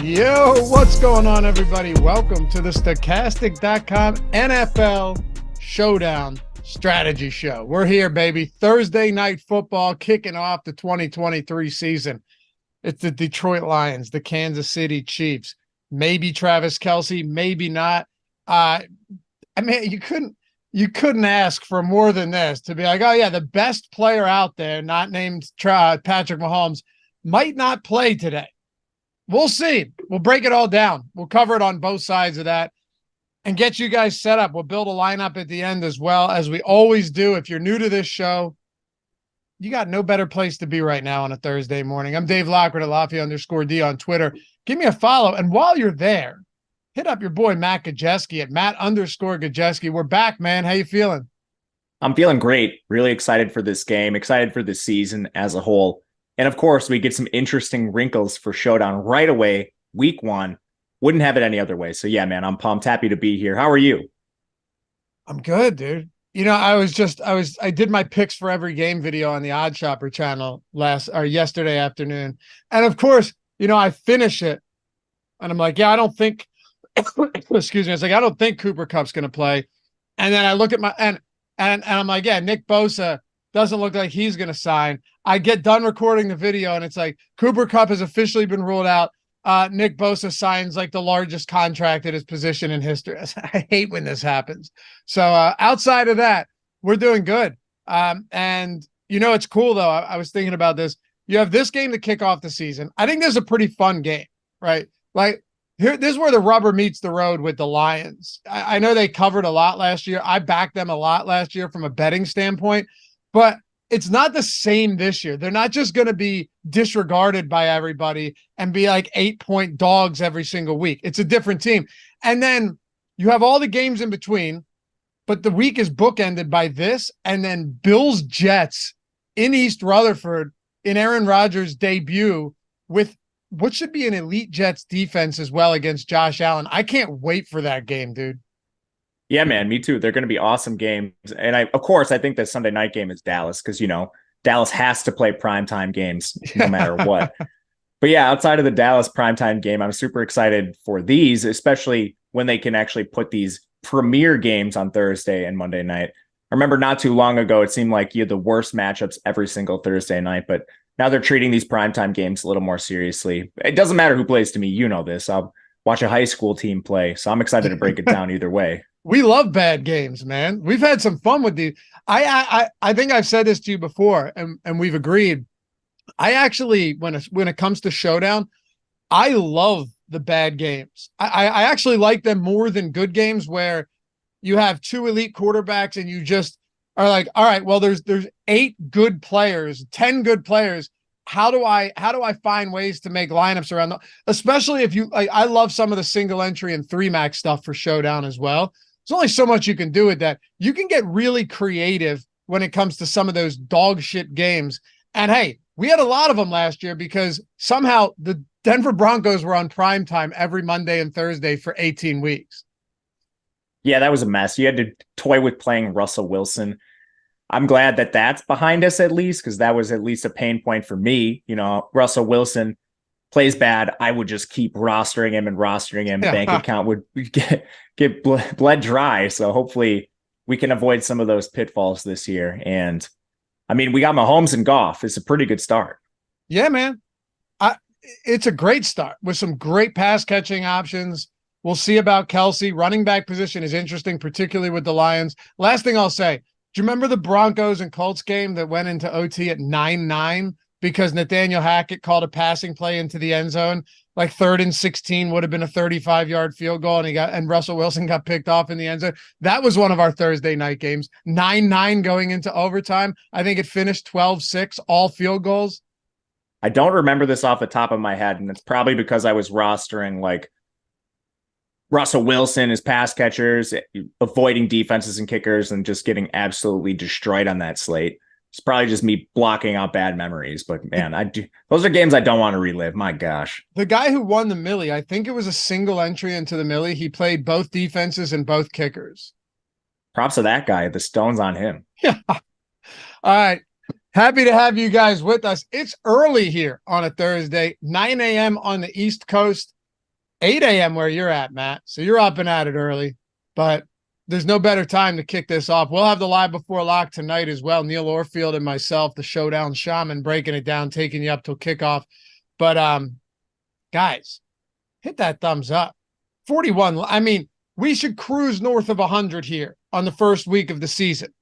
Yo, what's going on, everybody? Welcome to the Stochastic.com NFL Showdown Strategy Show. We're here, baby. Thursday night football kicking off the 2023 season. It's the Detroit Lions, the Kansas City Chiefs. Maybe Travis Kelce, maybe not. I mean, you couldn't ask for more than this to be like, oh yeah, the best player out there, not named Patrick Mahomes, might not play today. We'll see. We'll break it all down. We'll cover it on both sides of that and get you guys set up. We'll build a lineup at the end as well, as we always do. If you're new to this show, you got no better place to be right now on a Thursday morning. I'm Dave Loughran at Lafayette_D on Twitter. Give me a follow. And while you're there, hit up your boy Matt Gajewski at Matt_Gajewski. We're back, man. How you feeling? I'm feeling great. Really excited for this game. Excited for this season as a whole. And of course, we get some interesting wrinkles for Showdown right away. Week 1. Wouldn't have it any other way. So yeah, man, I'm pumped. Happy to be here. How are you? I'm good, dude. You know, I did my picks for every game video on the Odd Shopper channel yesterday afternoon. And of course, you know, I finish it and I'm like, yeah, I don't think, excuse me. It's like, I don't think Cooper Kupp's going to play. And then I look at and I'm like, yeah, Nick Bosa doesn't look like he's going to sign. I get done recording the video and it's like Cooper Kupp has officially been ruled out. Nick Bosa signs like the largest contract at his position in history. I hate when this happens. So outside of that, we're doing good. And you know, it's cool though. I was thinking about this. You have this game to kick off the season. I think this is a pretty fun game, right? Like here, this is where the rubber meets the road with the Lions. I know they covered a lot last year. I backed them a lot last year from a betting standpoint, but it's not the same this year. They're not just going to be disregarded by everybody and be like 8-point dogs every single week. It's a different team. And then you have all the games in between, but the week is bookended by this and then Bills Jets in East Rutherford in Aaron Rodgers' debut with what should be an elite Jets defense as well against Josh Allen. I can't wait for that game, dude. Yeah, man, me too. They're going to be awesome games. And of course, I think the Sunday night game is Dallas because, you know, Dallas has to play primetime games no matter what. But yeah, outside of the Dallas primetime game, I'm super excited for these, especially when they can actually put these premier games on Thursday and Monday night. I remember not too long ago, it seemed like you had the worst matchups every single Thursday night, but now they're treating these primetime games a little more seriously. It doesn't matter who plays to me. You know this. I'll watch a high school team play. So I'm excited to break it down either way. We love bad games, man. We've had some fun with these. I think I've said this to you before, and we've agreed. I actually, when it comes to Showdown, I love the bad games. I actually like them more than good games where you have 2 elite quarterbacks and you just are like, all right, well, there's 8 good players, 10 good players. How do I find ways to make lineups around them? Especially if you like, I love some of the single entry and 3-max stuff for Showdown as well. There's only so much you can do with that. You can get really creative when it comes to some of those dog shit games. And hey, we had a lot of them last year because somehow the Denver Broncos were on prime time every Monday and Thursday for 18 weeks. Yeah, that was a mess. You had to toy with playing Russell Wilson. I'm glad that that's behind us at least, because that was at least a pain point for me. You know, Russell Wilson plays bad, I would just keep rostering him. Yeah. Bank account would get bled dry. So hopefully we can avoid some of those pitfalls this year. And I mean, we got Mahomes and Goff. It's a pretty good start. Yeah, man. It's a great start with some great pass catching options. We'll see about Kelce. Running back position is interesting, particularly with the Lions. Last thing I'll say, do you remember the Broncos and Colts game that went into OT at 9-9? Because Nathaniel Hackett called a passing play into the end zone, like 3rd and 16 would have been a 35-yard field goal, and Russell Wilson got picked off in the end zone. That was one of our Thursday night games. 9-9 going into overtime. I think it finished 12-6, all field goals. I don't remember this off the top of my head, and it's probably because I was rostering like Russell Wilson as pass catchers, avoiding defenses and kickers, and just getting absolutely destroyed on that slate. It's probably just me blocking out bad memories, but man, those are games I don't want to relive. My gosh. The guy who won the Millie, I think it was a single entry into the Millie. He played both defenses and both kickers. Props to that guy. The stone's on him. Yeah. All right. Happy to have you guys with us. It's early here on a Thursday, 9 a.m. on the East Coast. 8 a.m. where you're at, Matt. So you're up and at it early, but there's no better time to kick this off. We'll have the live before lock tonight as well. Neil Orfield and myself, the Showdown Shaman, breaking it down, taking you up till kickoff. But guys, hit that thumbs up. 41. I mean, we should cruise north of 100 here on the first week of the season.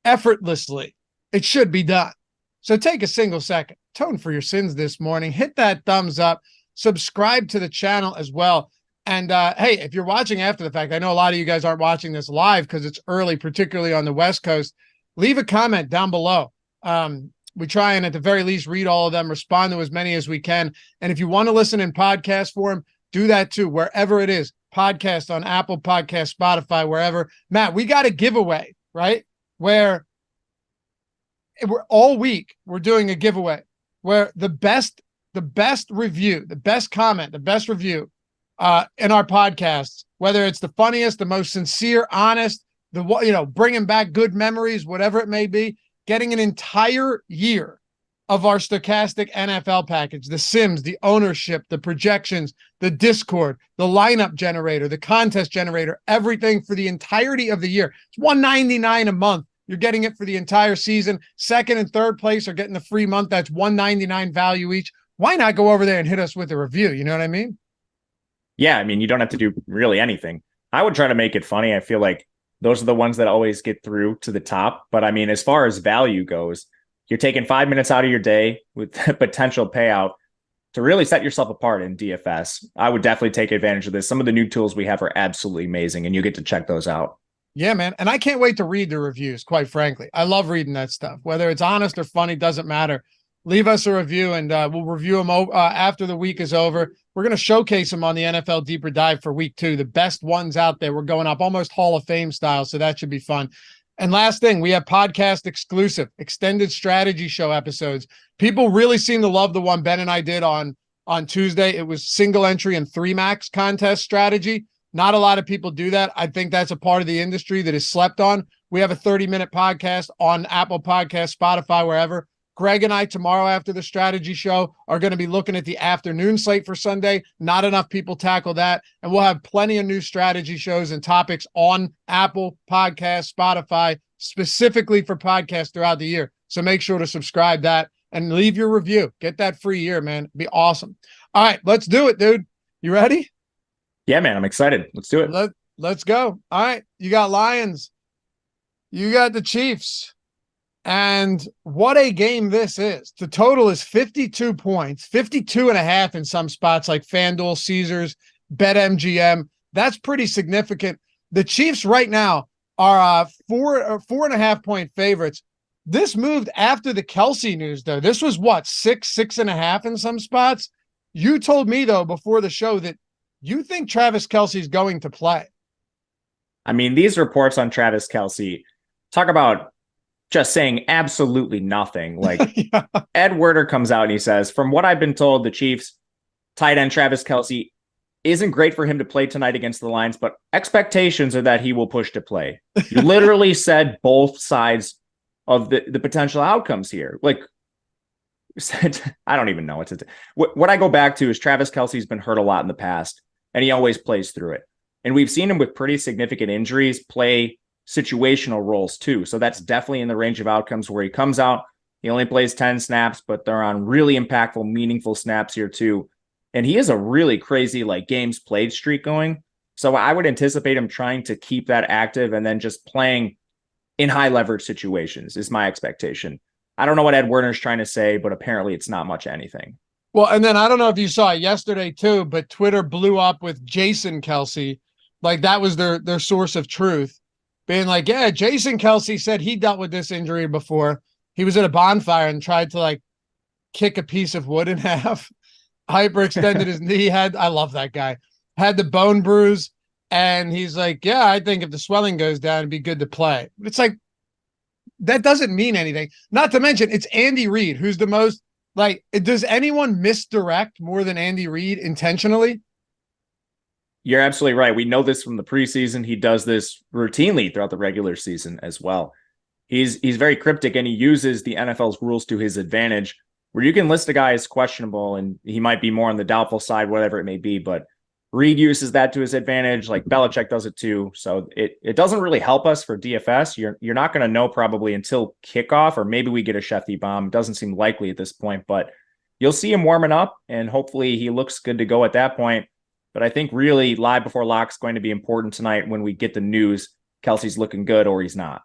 Effortlessly. It should be done. So take a single second, atone for your sins this morning, hit that thumbs up, subscribe to the channel as well. And hey, if you're watching after the fact, I know a lot of you guys aren't watching this live because it's early, particularly on the West Coast. Leave a comment down below. We try and at the very least read all of them, respond to as many as we can. And if you want to listen in podcast form, do that too, wherever it is. Podcast on Apple Podcast, Spotify, wherever. Matt, we got a giveaway, right? Where we're all week we're doing a giveaway where the best review, the best comment, the best review in our podcasts, whether it's the funniest, the most sincere, honest, bringing back good memories, whatever it may be, getting an entire year of our stochastic NFL package, the sims, the ownership, the projections, the Discord, the lineup generator, the contest generator, everything for the entirety of the year. It's $199 a month. You're getting it for the entire season. Second and third place are getting the free month. That's $199 value each. Why not go over there and hit us with a review? You know what I mean? Yeah, I mean, you don't have to do really anything. I would try to make it funny. I feel like those are the ones that always get through to the top. But I mean, as far as value goes, you're taking 5 minutes out of your day with potential payout to really set yourself apart in DFS. I would definitely take advantage of this. Some of the new tools we have are absolutely amazing, and you get to check those out. Yeah, man. And I can't wait to read the reviews, quite frankly. I love reading that stuff. Whether it's honest or funny, doesn't matter. Leave us a review, and we'll review them after the week is over. We're going to showcase them on the NFL Deeper Dive for week 2. The best ones out there. We're going up almost Hall of Fame style, so that should be fun. And last thing, we have podcast exclusive, extended strategy show episodes. People really seem to love the one Ben and I did on Tuesday. It was single entry and 3-max contest strategy. Not a lot of people do that. I think that's a part of the industry that is slept on. We have a 30-minute podcast on Apple Podcasts, Spotify, wherever. Greg and I tomorrow after the strategy show are going to be looking at the afternoon slate for Sunday. Not enough people tackle that. And we'll have plenty of new strategy shows and topics on Apple Podcasts, Spotify, specifically for podcasts throughout the year. So make sure to subscribe that and leave your review. Get that free year, man. It'd be awesome. All right, let's do it, dude. You ready? Yeah, man, I'm excited. Let's do it. Let's go. All right, you got Lions. You got the Chiefs. And what a game this is. The total is 52 points, 52.5 in some spots like FanDuel, Caesars, BetMGM. That's pretty significant. The Chiefs right now are 4.5 point favorites. This moved after the Kelsey news, though. This was what, 6.5 in some spots? You told me, though, before the show that you think Travis Kelsey's going to play. I mean, these reports on Travis Kelsey talk about just saying absolutely nothing. Like yeah. Ed Werder comes out and he says, from what I've been told, the Chiefs tight end Travis Kelsey isn't great for him to play tonight against the Lions, but expectations are that he will push to play. You literally said both sides of the potential outcomes here. Like, I don't even know what to do. What I go back to is Travis Kelsey's been hurt a lot in the past, and he always plays through it. And we've seen him with pretty significant injuries play situational roles too. So that's definitely in the range of outcomes where he comes out, he only plays 10 snaps, but they're on really impactful, meaningful snaps here too. And he has a really crazy like games played streak going. So I would anticipate him trying to keep that active and then just playing in high leverage situations is my expectation. I don't know what Ed Werner's trying to say, but apparently it's not much anything. Well, and then I don't know if you saw it yesterday too, but Twitter blew up with Jason Kelsey. Like that was their source of truth. Being like, yeah, Jason Kelsey said he dealt with this injury before. He was at a bonfire and tried to like kick a piece of wood in half. Hyperextended his knee. I love that guy. Had the bone bruise. And he's like, yeah, I think if the swelling goes down, it'd be good to play. It's like, that doesn't mean anything. Not to mention, it's Andy Reid, who's the most, like, does anyone misdirect more than Andy Reid intentionally? You're absolutely right. We know this from the preseason. He does this routinely throughout the regular season as well. He's very cryptic, and he uses the NFL's rules to his advantage, where you can list a guy as questionable, and he might be more on the doubtful side, whatever it may be. But Reed uses that to his advantage, like Belichick does it too. So it doesn't really help us for DFS. You're not going to know probably until kickoff, or maybe we get a Shefty bomb. Doesn't seem likely at this point, but you'll see him warming up, and hopefully he looks good to go at that point. But I think really live before lock is going to be important tonight when we get the news Kelsey's looking good or he's not.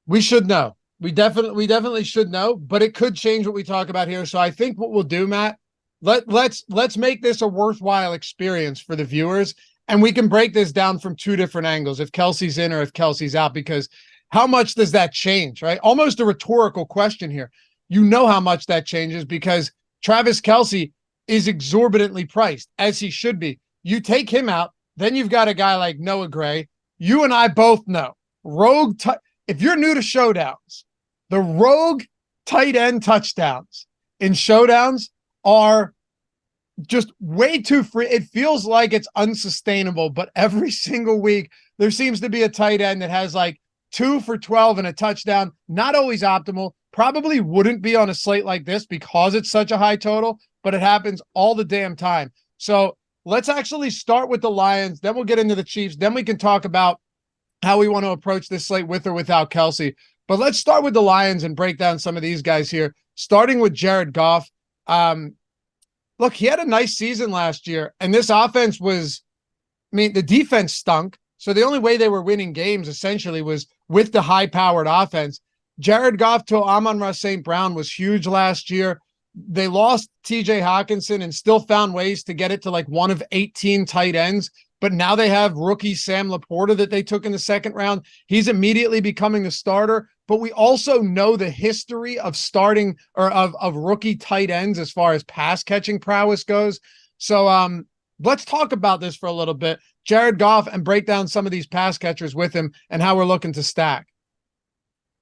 We should know. We definitely should know, but it could change what we talk about here. So I think what we'll do, Matt, let's make this a worthwhile experience for the viewers, and we can break this down from two different angles, if Kelsey's in or if Kelsey's out, because how much does that change, right? Almost a rhetorical question here. You know how much that changes because Travis Kelce is exorbitantly priced, as he should be. You take him out, then you've got a guy like Noah Gray. You and I both know if you're new to showdowns, the rogue tight end touchdowns in showdowns are just way too free. It feels like it's unsustainable, but every single week there seems to be a tight end that has like 2 for 12 and a touchdown. Not always optimal. Probably wouldn't be on a slate like this because it's such a high total, but it happens all the damn time. So let's actually start with the Lions. Then we'll get into the Chiefs. Then we can talk about how we want to approach this slate with or without Kelsey. But let's start with the Lions and break down some of these guys here, starting with Jared Goff. Look, he had a nice season last year, and this offense the defense stunk. So the only way they were winning games essentially was with the high-powered offense. Jared Goff to Amon-Ra St. Brown was huge last year. They lost TJ Hawkinson and still found ways to get it to like one of 18 tight ends. But now they have rookie Sam Laporta that they took in the second round. He's immediately becoming the starter. But we also know the history of starting or of rookie tight ends as far as pass catching prowess goes. So let's talk about this for a little bit. Jared Goff, and break down some of these pass catchers with him and how we're looking to stack.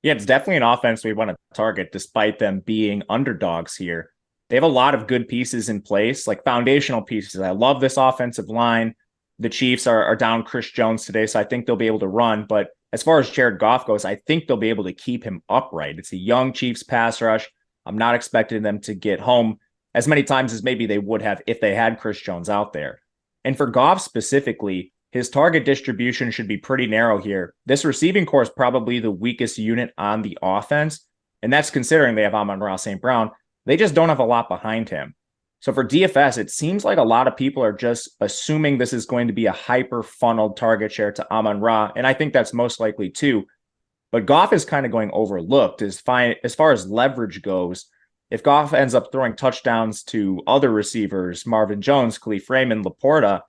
Yeah, it's definitely an offense we want to target despite them being underdogs here. They have a lot of good pieces in place, like foundational pieces. I love this offensive line. The Chiefs are down Chris Jones today, so I think they'll be able to run. But as far as Jared Goff goes, I think they'll be able to keep him upright. It's a young Chiefs pass rush. I'm not expecting them to get home as many times as maybe they would have if they had Chris Jones out there. And for Goff specifically, his target distribution should be pretty narrow here. This receiving core is probably the weakest unit on the offense, and that's considering they have Amon-Ra St. Brown. They just don't have a lot behind him. So for DFS, it seems like a lot of people are just assuming this is going to be a hyper-funneled target share to Amon-Ra, and I think that's most likely too. But Goff is kind of going overlooked as far as leverage goes. If Goff ends up throwing touchdowns to other receivers, Marvin Jones, Khalif Raymond, Laporta,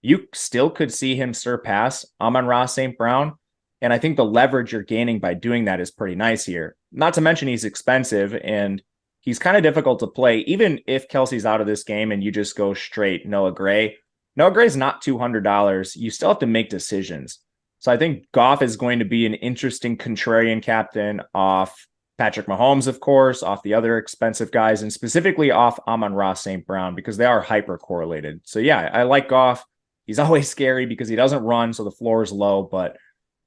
you still could see him surpass Amon-Ra St. Brown. And I think the leverage you're gaining by doing that is pretty nice here. Not to mention he's expensive and he's kind of difficult to play. Even if Kelsey's out of this game and you just go straight Noah Gray. Noah Gray's not $200. You still have to make decisions. So I think Goff is going to be an interesting contrarian captain off Patrick Mahomes, of course, off the other expensive guys, and specifically off Amon-Ra St. Brown because they are hyper correlated. So yeah, I like Goff. He's always scary because he doesn't run, so the floor is low, but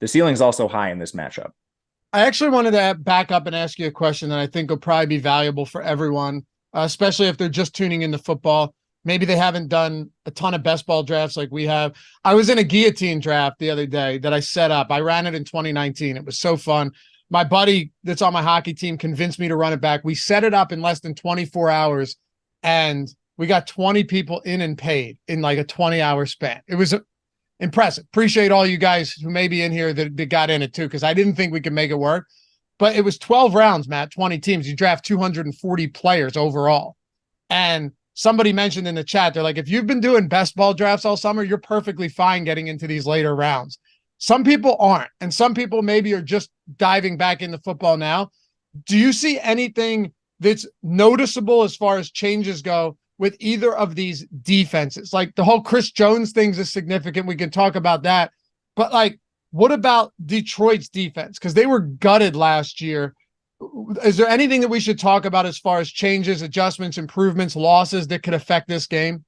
the ceiling is also high in this matchup. I actually wanted to back up and ask you a question that I think will probably be valuable for everyone, especially if they're just tuning into football. Maybe they haven't done a ton of best ball drafts like we have. I was in a guillotine draft the other day that I set up. I ran it in 2019. It was so fun. My buddy that's on my hockey team convinced me to run it back. We set it up in less than 24 hours, and we got 20 people in and paid in like a 20-hour span. It was impressive. Appreciate all you guys who may be in here that got in it too, because I didn't think we could make it work. But it was 12 rounds, Matt, 20 teams. You draft 240 players overall. And somebody mentioned in the chat, they're like, if you've been doing best ball drafts all summer, you're perfectly fine getting into these later rounds. Some people aren't, and some people maybe are just diving back into football now. Do you see anything that's noticeable as far as changes go with either of these defenses? Like the whole Chris Jones things is significant. We can talk about that. But like, what about Detroit's defense? Because they were gutted last year. Is there anything that we should talk about as far as changes, adjustments, improvements, losses that could affect this game?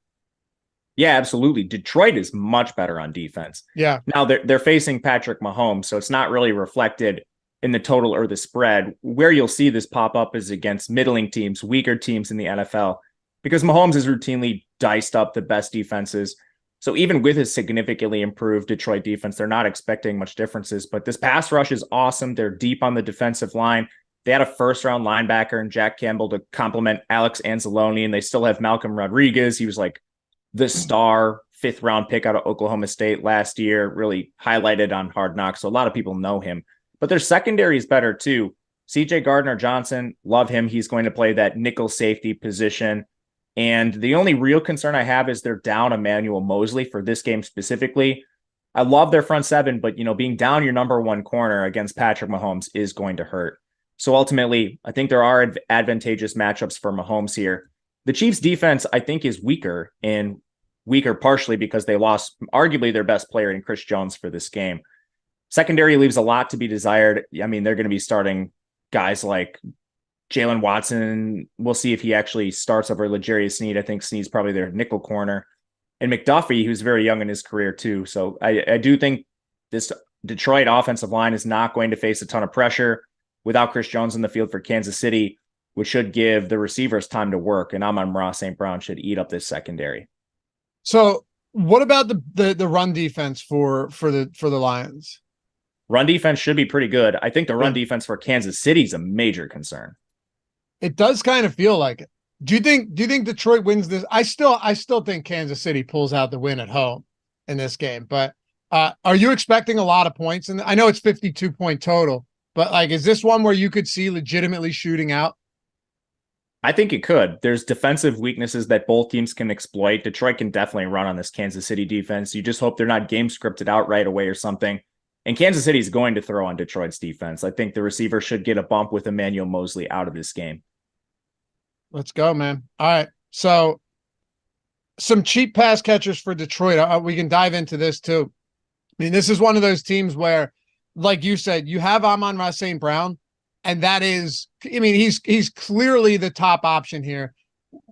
Yeah, absolutely. Detroit is much better on defense. Yeah. Now they're facing Patrick Mahomes, so it's not really reflected in the total or the spread. Where you'll see this pop up is against middling teams, weaker teams in the NFL, because Mahomes is routinely diced up the best defenses. So even with his significantly improved Detroit defense, they're not expecting much differences. But this pass rush is awesome. They're deep on the defensive line. They had a first-round linebacker in Jack Campbell to complement Alex Anzalone, and they still have Malcolm Rodriguez. He was like the star fifth-round pick out of Oklahoma State last year, really highlighted on Hard Knocks. So a lot of people know him. But their secondary is better too. CJ Gardner-Johnson, love him. He's going to play that nickel safety position. And the only real concern I have is they're down Emmanuel Mosley for this game specifically. I love their front seven, but being down your number one corner against Patrick Mahomes is going to hurt. So ultimately, I think there are advantageous matchups for Mahomes here. The Chiefs defense, I think, is weaker partially because they lost arguably their best player in Chris Jones for this game. Secondary leaves a lot to be desired. I mean, they're going to be starting guys like Jalen Watson. We'll see if he actually starts over L'Jarius Sneed. I think Sneed's probably their nickel corner. And McDuffie, who's very young in his career too. So I do think this Detroit offensive line is not going to face a ton of pressure without Chris Jones in the field for Kansas City, which should give the receivers time to work. And Amon-Ra St. Brown should eat up this secondary. So what about the run defense for the Lions? Run defense should be pretty good. I think the run defense for Kansas City is a major concern. It does kind of feel like it. Do you think Detroit wins this? I still think Kansas City pulls out the win at home in this game. But are you expecting a lot of points? And I know it's 52-point total, but like, is this one where you could see legitimately shooting out? I think it could. There's defensive weaknesses that both teams can exploit. Detroit can definitely run on this Kansas City defense. You just hope they're not game scripted out right away or something. And Kansas City is going to throw on Detroit's defense. I think the receiver should get a bump with Emmanuel Mosley out of this game. Let's go, man. All right. So some cheap pass catchers for Detroit. We can dive into this too. I mean, this is one of those teams where, like you said, you have Amon-Ra St. Brown, and that is, I mean, he's clearly the top option here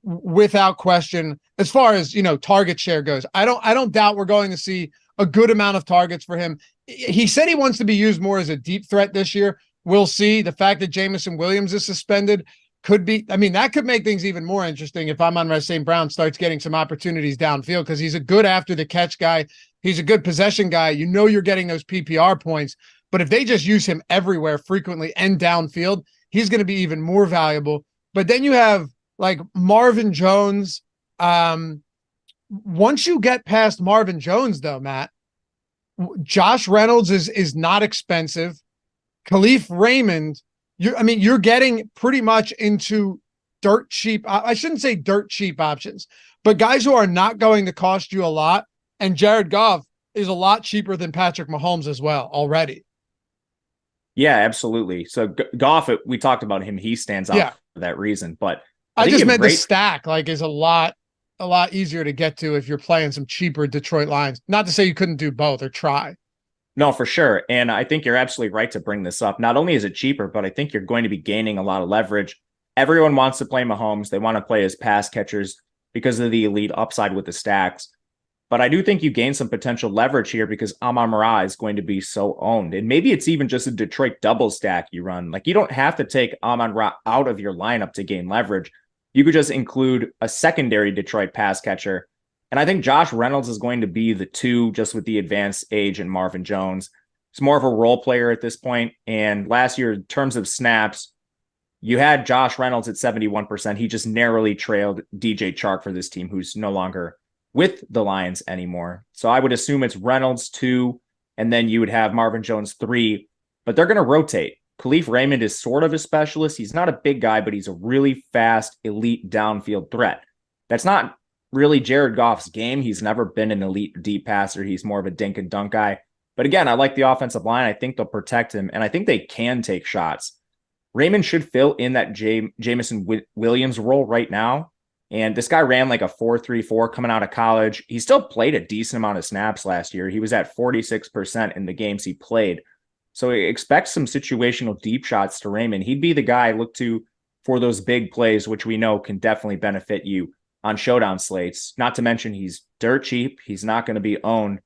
without question, as far as, target share goes. I don't doubt we're going to see a good amount of targets for him. He said he wants to be used more as a deep threat this year. We'll see. The fact that Jameson Williams is suspended could be, I mean, that could make things even more interesting if Amon-Ra St. Brown starts getting some opportunities downfield, because he's a good after the catch guy. He's a good possession guy. You're getting those PPR points, but if they just use him everywhere frequently and downfield, he's going to be even more valuable. But then you have like Marvin Jones. Once you get past Marvin Jones though, Matt, Josh Reynolds is not expensive. Khalif Raymond, you're getting pretty much into dirt cheap. I shouldn't say dirt cheap options, but guys who are not going to cost you a lot. And Jared Goff is a lot cheaper than Patrick Mahomes as well already. Yeah, absolutely. So Goff, we talked about him. He stands out for that reason. But I just meant the stack is a lot easier to get to if you're playing some cheaper Detroit Lions. Not to say you couldn't do both or try. No, for sure. And I think you're absolutely right to bring this up. Not only is it cheaper, but I think you're going to be gaining a lot of leverage. Everyone wants to play Mahomes. They want to play as pass catchers because of the elite upside with the stacks. But I do think you gain some potential leverage here because Amon-Ra is going to be so owned. And maybe it's even just a Detroit double stack you run. Like, you don't have to take Amon-Ra out of your lineup to gain leverage. You could just include a secondary Detroit pass catcher. And I think Josh Reynolds is going to be the two, just with the advanced age and Marvin Jones. He's more of a role player at this point. And last year, in terms of snaps, you had Josh Reynolds at 71%. He just narrowly trailed DJ Chark for this team, who's no longer with the Lions anymore. So I would assume it's Reynolds 2, and then you would have Marvin Jones 3, but they're going to rotate. Khalif Raymond is sort of a specialist. He's not a big guy, but he's a really fast, elite downfield threat. That's not really Jared Goff's game. He's never been an elite deep passer. He's more of a dink and dunk guy. But again, I like the offensive line. I think they'll protect him, and I think they can take shots. Raymond should fill in that Jameson Williams role right now. And this guy ran like a 4.34 coming out of college. He still played a decent amount of snaps last year. He was at 46% in the games he played. So expect some situational deep shots to Raymond. He'd be the guy I look to for those big plays, which we know can definitely benefit you on showdown slates. Not to mention he's dirt cheap. He's not going to be owned.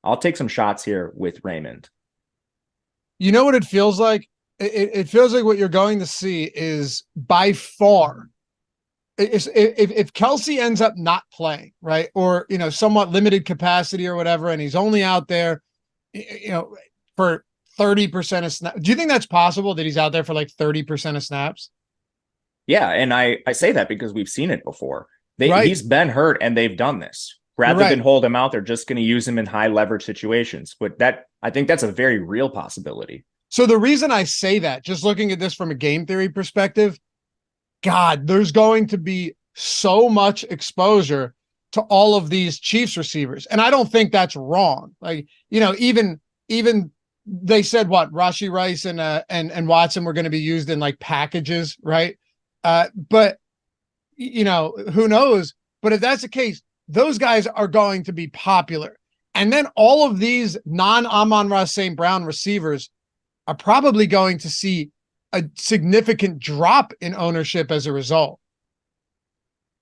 I'll take some shots here with Raymond. You know what it feels like? It feels like what you're going to see is by far if Kelsey ends up not playing, right, or somewhat limited capacity or whatever, and he's only out there, for 30% of snaps. Do you think that's possible that he's out there for like 30% of snaps? Yeah, and I say that because we've seen it before. Right. He's been hurt, and they've done this. Rather than hold him out, they're just going to use him in high leverage situations. But I think that's a very real possibility. So the reason I say that, just looking at this from a game theory perspective, God, there's going to be so much exposure to all of these Chiefs receivers. And I don't think that's wrong. Like, even they said what Rashee Rice and Watson were going to be used in like packages, right? But who knows? But if that's the case, those guys are going to be popular. And then all of these non-Amon-Ra St. Brown receivers are probably going to see a significant drop in ownership as a result.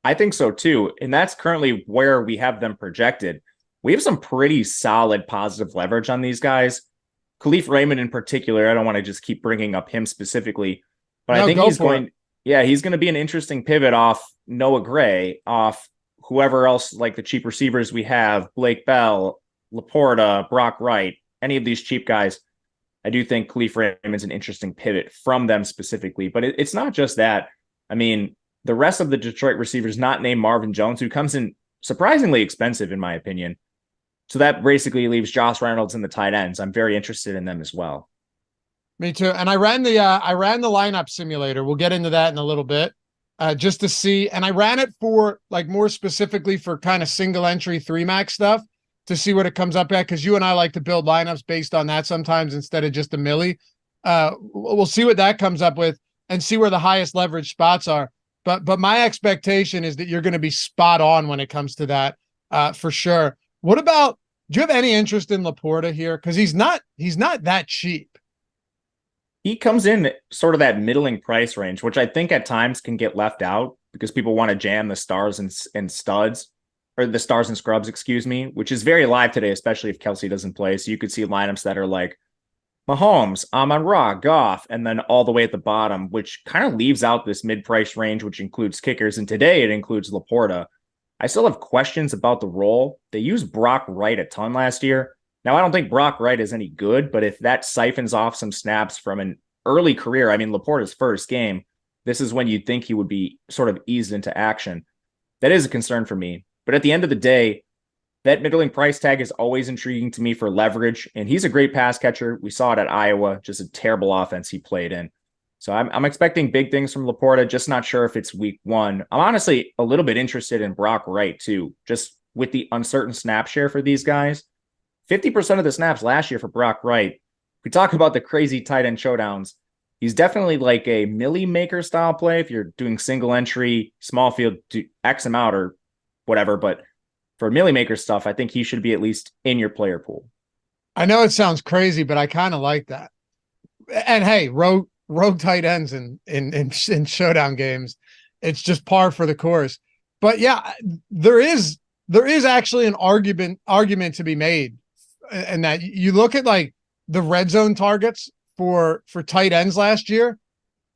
I think so too. And that's currently where we have them projected. We have some pretty solid positive leverage on these guys. Khalif Raymond in particular, I don't want to just keep bringing up him specifically, but I think he's going to be an interesting pivot off Noah Gray, off whoever else, like the cheap receivers we have, Blake Bell, Laporta, Brock Wright, any of these cheap guys. I do think Khalif Raymond's an interesting pivot from them specifically, but it's not just that. I mean, the rest of the Detroit receivers, not named Marvin Jones, who comes in surprisingly expensive, in my opinion. So that basically leaves Josh Reynolds and the tight ends. I'm very interested in them as well. Me too. And I ran the lineup simulator. We'll get into that in a little bit, just to see. And I ran it for like more specifically for kind of single entry 3-max stuff to see what it comes up at. Cause you and I like to build lineups based on that sometimes instead of just a milli. We'll see what that comes up with and see where the highest leverage spots are. But my expectation is that you're going to be spot on when it comes to that, for sure. What about, do you have any interest in Laporta here? Because he's not that cheap. He comes in sort of that middling price range, which I think at times can get left out because people want to jam the stars and studs, or the stars and scrubs, excuse me, which is very live today, especially if Kelsey doesn't play. So you could see lineups that are like Mahomes, Amon-Ra, Goff, and then all the way at the bottom, which kind of leaves out this mid-price range, which includes kickers. And today it includes Laporta. I still have questions about the role. They used Brock Wright a ton last year. Now, I don't think Brock Wright is any good, but if that siphons off some snaps from an early career, I mean, Laporta's first game, this is when you'd think he would be sort of eased into action. That is a concern for me. But at the end of the day, that middling price tag is always intriguing to me for leverage, and he's a great pass catcher. We saw it at Iowa, just a terrible offense he played in. So I'm expecting big things from Laporta, just not sure if it's week one. I'm honestly a little bit interested in Brock Wright too, just with the uncertain snap share for these guys. 50% of the snaps last year for Brock Wright. We talk about the crazy tight end showdowns. He's definitely like a milli maker style play if you're doing single entry, small field, to X him out or whatever. But for milli maker stuff, I think he should be at least in your player pool. I know it sounds crazy, but I kind of like that. And hey, rogue tight ends in showdown games, it's just par for the course. But yeah, there is actually an argument to be made, and that you look at like the red zone targets for tight ends last year.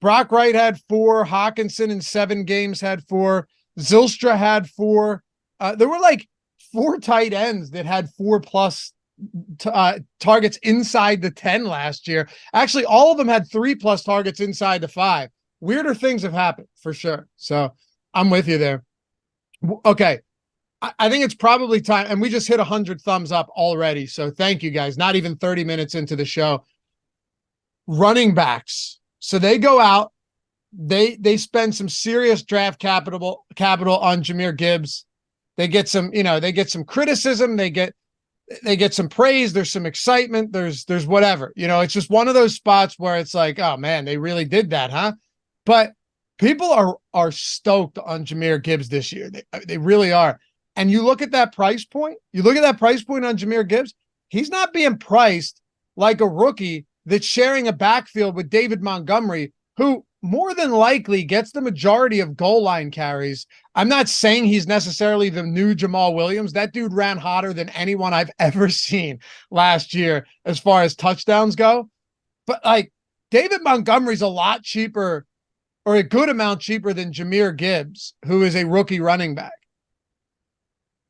Brock Wright had 4, Hawkinson in 7 games had 4, Zylstra had 4. There were like 4 tight ends that had 4+ targets inside the 10 last year. Actually, all of them had 3+ targets inside the 5. Weirder things have happened for sure. So I'm with you there. Okay. I think it's probably time, and we just hit 100 thumbs up already. So thank you guys. Not even 30 minutes into the show. Running backs. So they go out, they spend some serious draft capital on Jahmyr Gibbs. They get some, they get some criticism. They get some praise. There's some excitement. There's whatever, it's just one of those spots where it's like, oh man, they really did that, huh? But people are stoked on Jahmyr Gibbs this year. They really are. And you look at that price point, on Jahmyr Gibbs, he's not being priced like a rookie that's sharing a backfield with David Montgomery, who more than likely gets the majority of goal line carries. I'm not saying he's necessarily the new Jamal Williams. That dude ran hotter than anyone I've ever seen last year as far as touchdowns go. But like David Montgomery's a lot cheaper or a good amount cheaper than Jahmyr Gibbs, who is a rookie running back.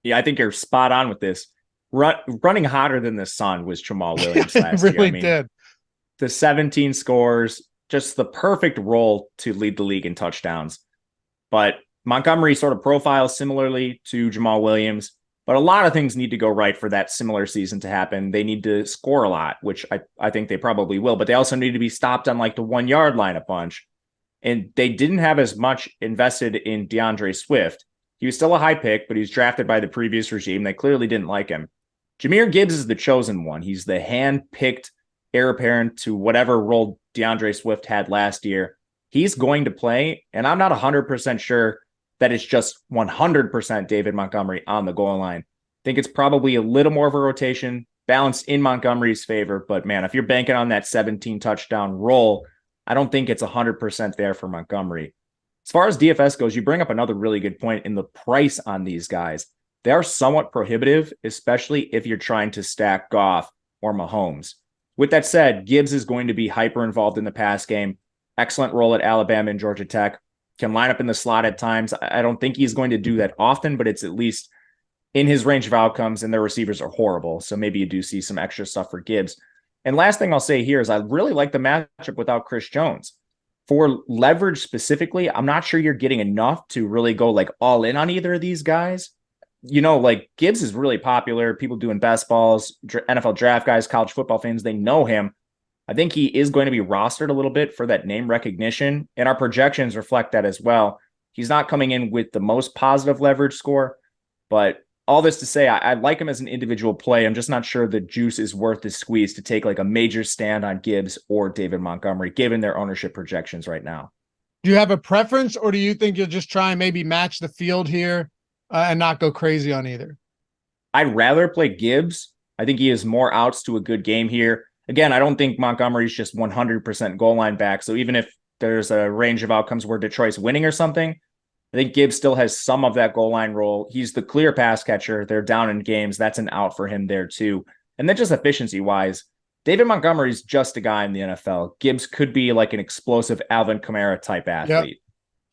Yeah, I think you're spot on with this. Running hotter than the sun was Jamal Williams last Really year. I mean, did. the 17 scores, just the perfect role to lead the league in touchdowns. But Montgomery sort of profiles similarly to Jamal Williams, but a lot of things need to go right for that similar season to happen. They need to score a lot, which I think they probably will, but they also need to be stopped on like the 1 yard line a bunch. And they didn't have as much invested in DeAndre Swift. He was still a high pick, but he was drafted by the previous regime. They clearly didn't like him. Jahmyr Gibbs is the chosen one. He's the hand-picked heir apparent to whatever role DeAndre Swift had last year. He's going to play, and I'm not 100% sure that it's just 100% David Montgomery on the goal line. I think it's probably a little more of a rotation, balanced in Montgomery's favor. But man, if you're banking on that 17 touchdown roll, I don't think it's 100% there for Montgomery. As far as DFS goes, you bring up another really good point in the price on these guys. They are somewhat prohibitive, especially if you're trying to stack Goff or Mahomes. With that said, Gibbs is going to be hyper involved in the pass game. Excellent role at Alabama and Georgia Tech. Can line up in the slot at times. I don't think he's going to do that often, but it's at least in his range of outcomes, and their receivers are horrible. So maybe you do see some extra stuff for Gibbs. And last thing I'll say here is I really like the matchup without Chris Jones. For leverage specifically, I'm not sure you're getting enough to really go like all in on either of these guys. You know, like Gibbs is really popular. People doing best balls, NFL draft guys, college football fans, they know him. I think he is going to be rostered a little bit for that name recognition, and our projections reflect that as well. He's not coming in with the most positive leverage score, but all this to say, I like him as an individual play. I'm just not sure the juice is worth the squeeze to take like a major stand on Gibbs or David Montgomery, given their ownership projections right now. Do you have a preference, or do you think you'll just try and maybe match the field here and not go crazy on either? I'd rather play Gibbs. I think he has more outs to a good game here. Again, I don't think Montgomery's just 100% goal line back. So even if there's a range of outcomes where Detroit's winning or something, I think Gibbs still has some of that goal line role. He's the clear pass catcher. They're down in games. That's an out for him there too. And then just efficiency-wise, David Montgomery's just a guy in the NFL. Gibbs could be like an explosive Alvin Kamara type athlete. Yep.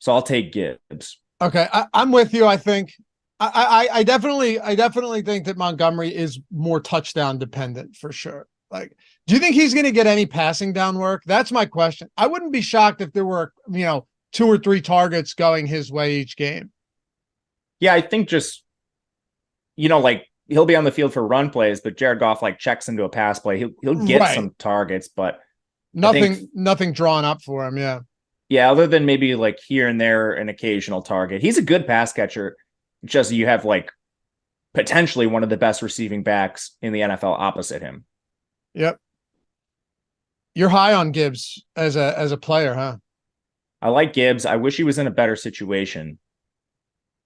So I'll take Gibbs. Okay, I'm with you. I think I definitely think that Montgomery is more touchdown dependent for sure. Like, do you think he's going to get any passing down work? That's my question. I wouldn't be shocked if there were, 2 or 3 targets going his way each game. Yeah, I think just, like he'll be on the field for run plays, but Jared Goff like checks into a pass play. He'll get some targets, but nothing drawn up for him. Yeah. Yeah. Other than maybe like here and there, an occasional target. He's a good pass catcher. Just you have like potentially one of the best receiving backs in the NFL opposite him. Yep. You're high on Gibbs as a player, huh? I like Gibbs. I wish he was in a better situation.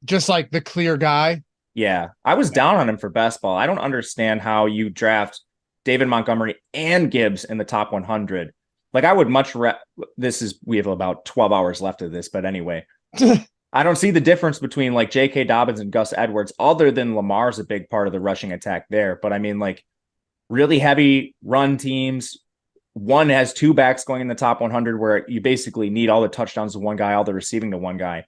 Just like the clear guy. Yeah. I was down on him for best ball. I don't understand how you draft David Montgomery and Gibbs in the top 100. Like I would much we have about 12 hours left of this, but anyway, I don't see the difference between like J.K. Dobbins and Gus Edwards, other than Lamar's a big part of the rushing attack there. But I mean, like really heavy run teams. One has 2 backs going in the top 100 where you basically need all the touchdowns to one guy, all the receiving to one guy.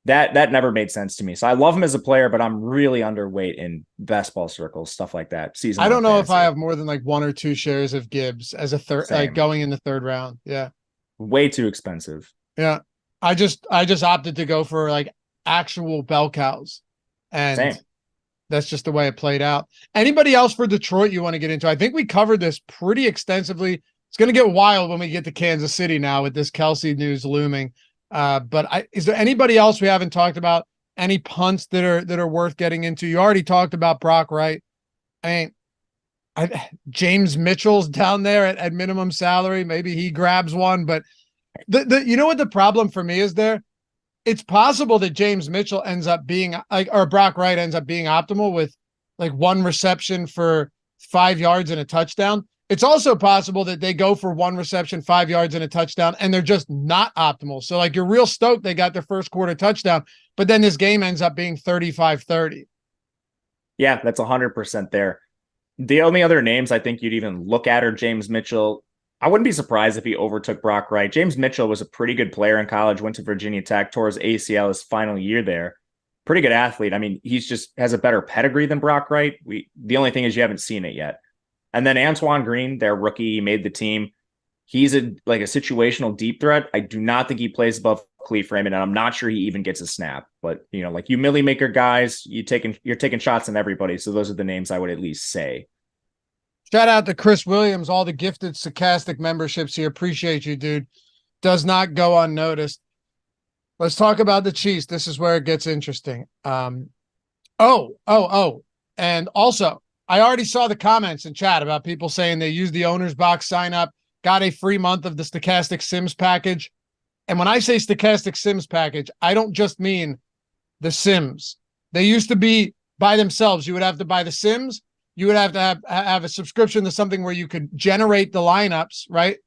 That never made sense to me. So I love him as a player, but I'm really underweight in best ball circles, stuff like that. I don't know if I have more than like 1 or 2 shares of Gibbs as a third, like going in the 3rd round. Yeah. Way too expensive. Yeah. I just opted to go for like actual bell cows, and that's just the way it played out. Anybody else for Detroit you want to get into? I think we covered this pretty extensively. It's going to get wild when we get to Kansas City now with this Kelsey news looming. But is there anybody else we haven't talked about? Any punts that are worth getting into? You already talked about Brock Wright. I mean, James Mitchell's down there at minimum salary. Maybe he grabs one, but you know what the problem for me is there? It's possible that James Mitchell ends up being or Brock Wright ends up being optimal with like 1 reception for 5 yards and a touchdown. It's also possible that they go for 1 reception, 5 yards and a touchdown, and they're just not optimal. So like you're real stoked they got their first quarter touchdown, but then this game ends up being 35-30. Yeah, that's 100% there. The only other names I think you'd even look at are James Mitchell. I wouldn't be surprised if he overtook Brock Wright. James Mitchell was a pretty good player in college, went to Virginia Tech, tore his ACL his final year there. Pretty good athlete. I mean, he's just has a better pedigree than Brock Wright. The only thing is you haven't seen it yet. And then Antoine Green, their rookie, made the team. He's a situational deep threat. I do not think he plays above Cleve Freeman, and I'm not sure he even gets a snap. But like you Millie Maker guys, you're taking shots on everybody. So those are the names I would at least say. Shout out to Chris Williams, all the gifted Stochastic memberships here. Appreciate you, dude. Does not go unnoticed. Let's talk about the Chiefs. This is where it gets interesting. And also, I already saw the comments in chat about people saying they used the owner's box sign up, got a free month of the Stochastic Sims package. And when I say Stochastic Sims package, I don't just mean the Sims. They used to be by themselves. You would have to buy the Sims. You would have to have a subscription to something where you could generate the lineups, right?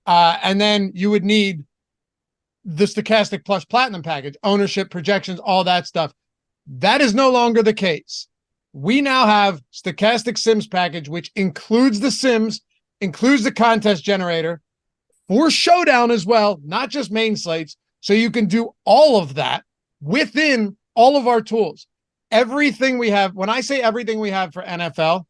And then you would need the Stochastic Plus Platinum package, ownership, projections, all that stuff. That is no longer the case. We now have Stochastic Sims package, which includes the Sims, includes the contest generator for Showdown as well, not just main slates. So you can do all of that within all of our tools. Everything we have, when I say everything we have for NFL,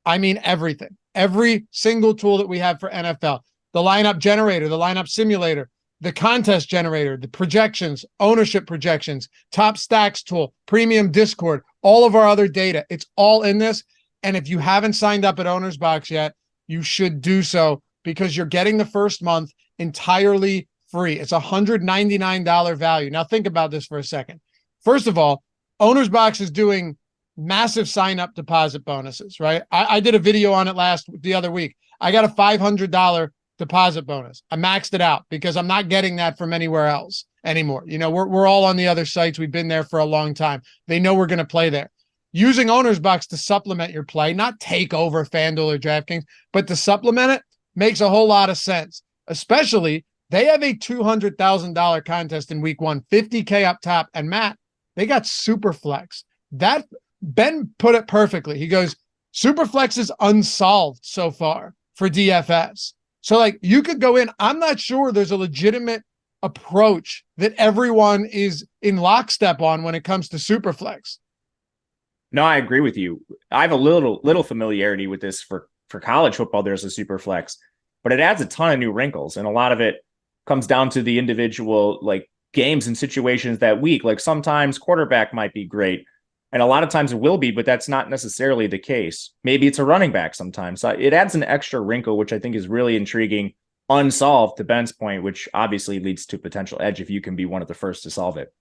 I mean everything. Every single tool that we have for NFL, the lineup generator, the lineup simulator, the contest generator, the projections, ownership projections, top stacks tool, premium Discord, all of our other data. It's all in this. And if you haven't signed up at Owner's Box yet, you should do so because you're getting the first month entirely free. It's $199 value. Now think about this for a second. First of all, Owner's Box is doing massive sign-up deposit bonuses, right? I did a video on it the other week. I got a $500 deposit bonus. I maxed it out because I'm not getting that from anywhere else anymore. We're all on the other sites. We've been there for a long time. They know we're going to play there. Using Owner's Box to supplement your play, not take over FanDuel or DraftKings, but to supplement it makes a whole lot of sense. Especially, they have a $200,000 contest in week 1, $50K up top. And Matt, they got Superflex. That Ben put it perfectly. He goes, Superflex is unsolved so far for DFS. So you could go in. I'm not sure there's a legitimate approach that everyone is in lockstep on when it comes to Superflex. No, I agree with you. I have a little familiarity with this for college football. There's a Superflex, but it adds a ton of new wrinkles, and a lot of it comes down to the individual games and situations that week. Sometimes quarterback might be great, and a lot of times it will be, but that's not necessarily the case. Maybe it's a running back sometimes. So it adds an extra wrinkle, which I think is really intriguing, unsolved to Ben's point, which obviously leads to potential edge if you can be one of the first to solve it.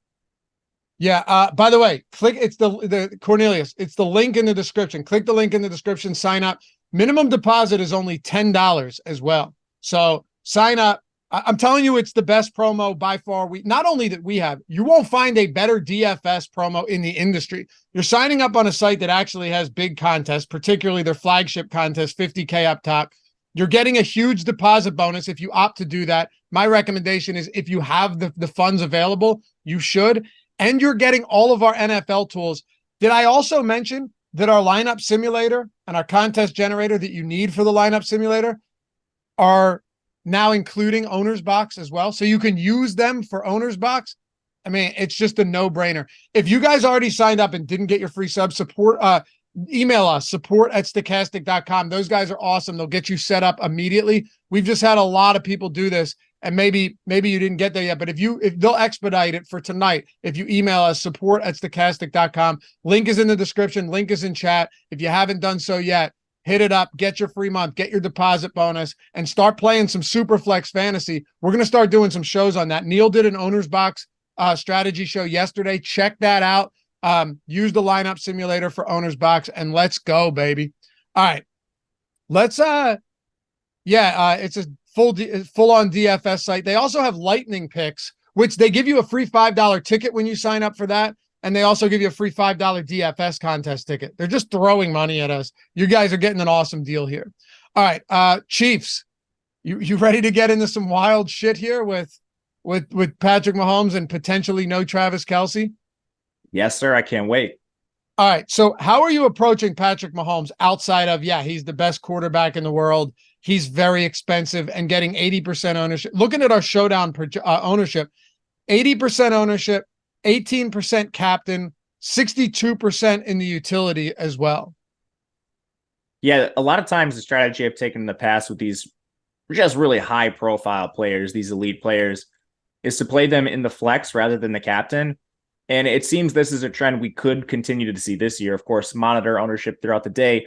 Yeah. By the way, it's the Cornelius. It's the link in the description. Click the link in the description, sign up. Minimum deposit is only $10 as well. So sign up. I'm telling you, it's the best promo by far. Not only that we have, you won't find a better DFS promo in the industry. You're signing up on a site that actually has big contests, particularly their flagship contest, $50K up top. You're getting a huge deposit bonus if you opt to do that. My recommendation is if you have the funds available, you should. And you're getting all of our NFL tools. Did I also mention that our lineup simulator and our contest generator that you need for the lineup simulator are now including Owner's Box as well? So you can use them for Owner's Box. I mean, it's just a no-brainer. If you guys already signed up and didn't get your free sub, email us, support@stochastic.com. Those guys are awesome. They'll get you set up immediately. We've just had a lot of people do this, and maybe you didn't get there yet, but if they'll expedite it for tonight, if you email us, support@stochastic.com. Link is in the description. Link is in chat. If you haven't done so yet, hit it up, get your free month, get your deposit bonus, and start playing some Superflex fantasy. We're going to start doing some shows on that. Neil did an Owner's Box strategy show yesterday. Check that out. Use the lineup simulator for Owner's Box, and let's go, baby. All right. Let's, it's a full-on DFS site. They also have lightning picks, which they give you a free $5 ticket when you sign up for that. And they also give you a free $5 DFS contest ticket. They're just throwing money at us. You guys are getting an awesome deal here. All right. Chiefs, you ready to get into some wild shit here with Patrick Mahomes and potentially no Travis Kelce? Yes, sir. I can't wait. All right. So how are you approaching Patrick Mahomes outside of, he's the best quarterback in the world. he's very expensive and getting 80% ownership. Looking at our Showdown ownership, 80% ownership, 18% captain, 62% in the utility as well. Yeah, a lot of times the strategy I've taken in the past with these just really high profile players, these elite players, is to play them in the flex rather than the captain. And it seems this is a trend we could continue to see this year. Of course, monitor ownership throughout the day.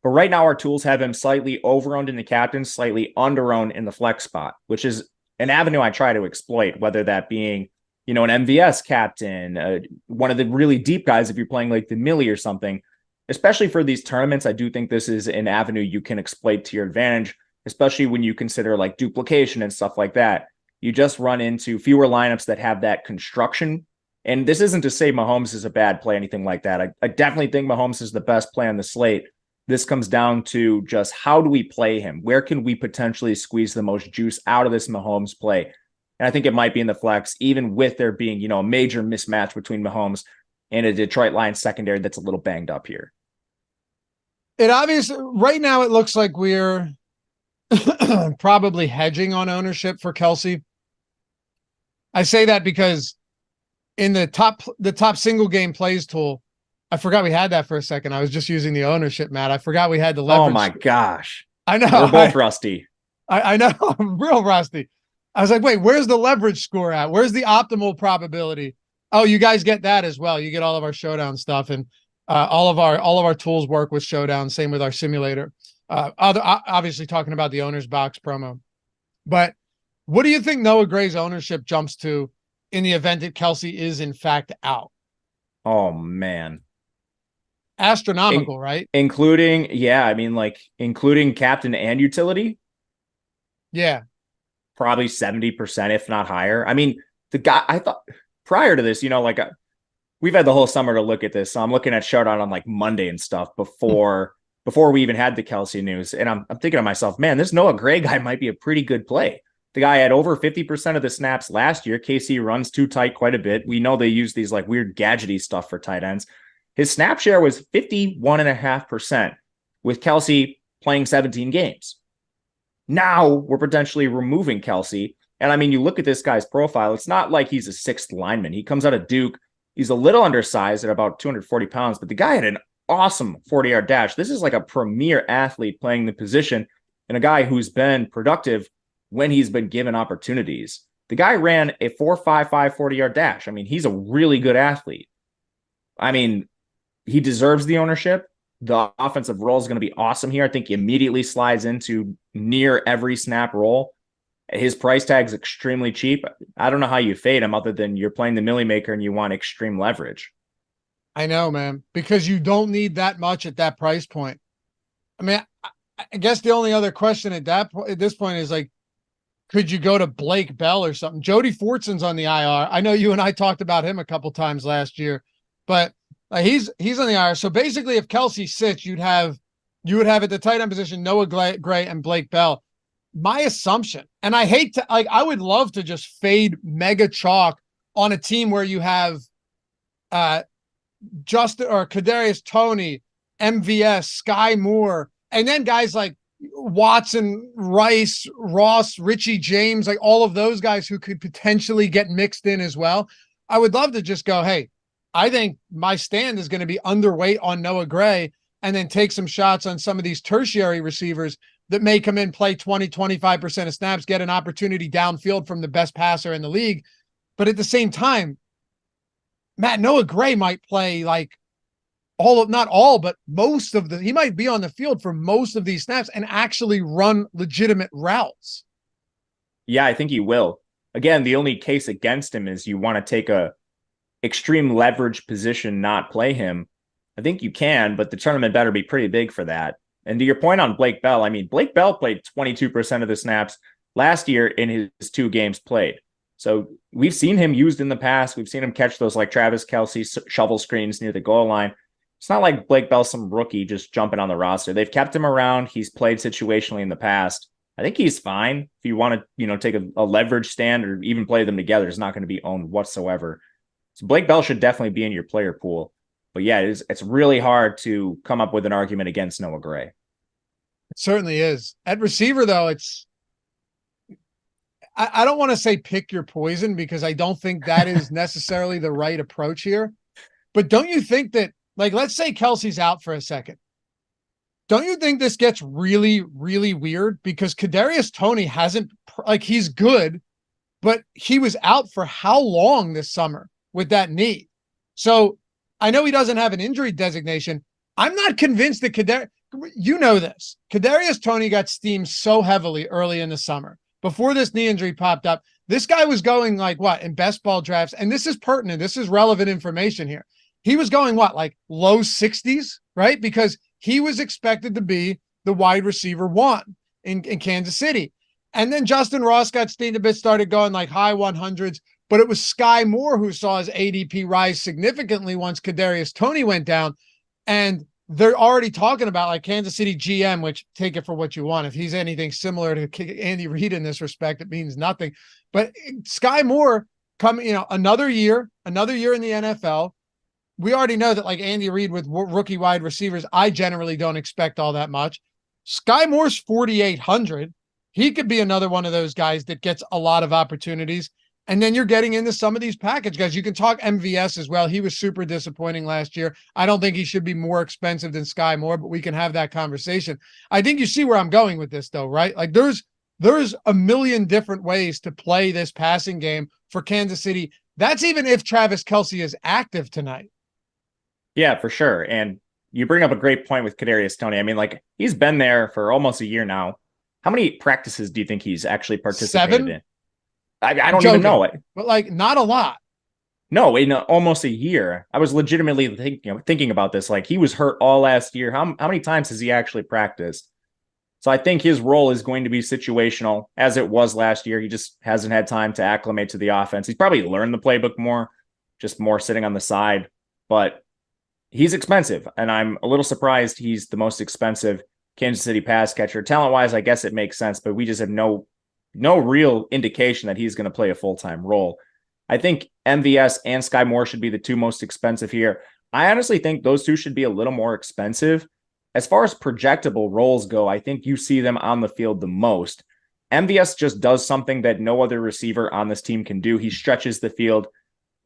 But right now, our tools have him slightly over-owned in the captain, slightly under-owned in the flex spot, which is an avenue I try to exploit, whether that being, an MVS captain, one of the really deep guys if you're playing like the Millie or something. Especially for these tournaments, I do think this is an avenue you can exploit to your advantage, especially when you consider like duplication and stuff like that. You just run into fewer lineups that have that construction. And this isn't to say Mahomes is a bad play, anything like that. I definitely think Mahomes is the best play on the slate. This comes down to just how do we play him? Where can we potentially squeeze the most juice out of this Mahomes play? And I think it might be in the flex, even with there being, a major mismatch between Mahomes and a Detroit Lions secondary that's a little banged up here. It obviously, right now, it looks like we're probably hedging on ownership for Kelce. I say that because in the top single game plays tool, I forgot we had that for a second. I was just using the ownership, Matt. I forgot we had the leverage. Oh my gosh. I know. We're both rusty. I know. I'm real rusty. I was like, wait, where's the leverage score at? Where's the optimal probability? Oh, you guys get that as well. You get all of our Showdown stuff, and all of our tools work with Showdown. Same with our simulator. Obviously talking about the owner's box promo. But what do you think Noah Gray's ownership jumps to in the event that Kelce is in fact out? Oh man. Astronomical, right? Including captain and utility. Yeah. Probably 70%, if not higher. I mean, the guy, I thought prior to this, we've had the whole summer to look at this. So I'm looking at Showdown on like Monday and stuff before we even had the Kelce news. And I'm thinking to myself, man, this Noah Gray guy might be a pretty good play. The guy had over 50% of the snaps last year. KC runs too tight quite a bit. We know they use these like weird gadgety stuff for tight ends. His snap share was 51.5% with Kelce playing 17 games. Now we're potentially removing Kelce. And I mean, you look at this guy's profile, it's not like he's a sixth lineman. He comes out of Duke. He's a little undersized at about 240 pounds, but the guy had an awesome 40-yard dash. This is like a premier athlete playing the position and a guy who's been productive when he's been given opportunities. The guy ran a 4.55 40-yard dash. I mean, he's a really good athlete. I mean, he deserves the ownership. The offensive role is going to be awesome here. I think he immediately slides into near every snap role. His price tag is extremely cheap. I don't know how you fade him other than you're playing the Millie Maker and you want extreme leverage. I know, man, because you don't need that much at that price point. I mean, I guess the only other question at this point is like, could you go to Blake Bell or something? Jody Fortson's on the IR. I know you and I talked about him a couple times last year, but he's on the IR. So basically, if Kelce sits, you would have at the tight end position Noah Gray and Blake Bell. My assumption, and I hate to I would love to just fade mega chalk on a team where you have Justin or Kadarius Toney, MVS, Sky Moore, and then guys like Watson, Rice, Ross, Richie James, like all of those guys who could potentially get mixed in as well. I would love to just go, hey, I think my stand is going to be underweight on Noah Gray and then take some shots on some of these tertiary receivers that may come in, play 20, 25% of snaps, get an opportunity downfield from the best passer in the league. But at the same time, Matt, Noah Gray might play like not all, but most of he might be on the field for most of these snaps and actually run legitimate routes. Yeah, I think he will. Again, the only case against him is you want to take a extreme leverage position, not play him. I think you can, but the tournament better be pretty big for that. And to your point on Blake Bell, I mean, Blake Bell played 22% of the snaps last year in his 2 games played. So we've seen him used in the past. We've seen him catch those like Travis Kelce shovel screens near the goal line. It's not like Blake Bell's some rookie just jumping on the roster. They've kept him around. He's played situationally in the past. I think he's fine. If you want to, take a leverage stand or even play them together, it's not going to be owned whatsoever. So Blake Bell should definitely be in your player pool. But yeah, it's really hard to come up with an argument against Noah Gray. It certainly is. At receiver, though, I don't want to say pick your poison because I don't think that is necessarily the right approach here. But don't you think that, like, let's say Kelsey's out for a second. Don't you think this gets really, really weird? Because Kadarius Toney hasn't, like, he's good, but he was out for how long this summer with that knee? So I know he doesn't have an injury designation. I'm not convinced that you know this. Kadarius Toney got steamed so heavily early in the summer before this knee injury popped up. This guy was going like what in best ball drafts, and this is pertinent. This is relevant information here. He was going what, like low 60s, right? Because he was expected to be the wide receiver one in Kansas City. And then Justin Ross got steamed a bit, started going like high 100s, but it was Sky Moore who saw his ADP rise significantly once Kadarius Toney went down. And they're already talking about like Kansas City GM, which take it for what you want. If he's anything similar to Andy Reid in this respect, it means nothing. But Sky Moore coming, another year in the NFL. We already know that like Andy Reid with rookie wide receivers, I generally don't expect all that much. Sky Moore's 4,800. He could be another one of those guys that gets a lot of opportunities. And then you're getting into some of these package guys. You can talk MVS as well. He was super disappointing last year. I don't think he should be more expensive than Sky Moore, but we can have that conversation. I think you see where I'm going with this though, right? Like there's a million different ways to play this passing game for Kansas City. That's even if Travis Kelce is active tonight. Yeah, for sure. And you bring up a great point with Kadarius Toney. I mean, like he's been there for almost a year now. How many practices do you think he's actually participated in? I don't even know it. But like not a lot. No, in almost a year. I was legitimately thinking about this. Like he was hurt all last year. How many times has he actually practiced? So I think his role is going to be situational as it was last year. He just hasn't had time to acclimate to the offense. He's probably learned the playbook more, just more sitting on the side. But he's expensive, and I'm a little surprised he's the most expensive Kansas City pass catcher. Talent-wise, I guess it makes sense, but we just have no real indication that he's going to play a full-time role. I think MVS and Sky Moore should be the two most expensive here. I honestly think those two should be a little more expensive. As far as projectable roles go, I think you see them on the field the most. MVS just does something that no other receiver on this team can do. He stretches the field.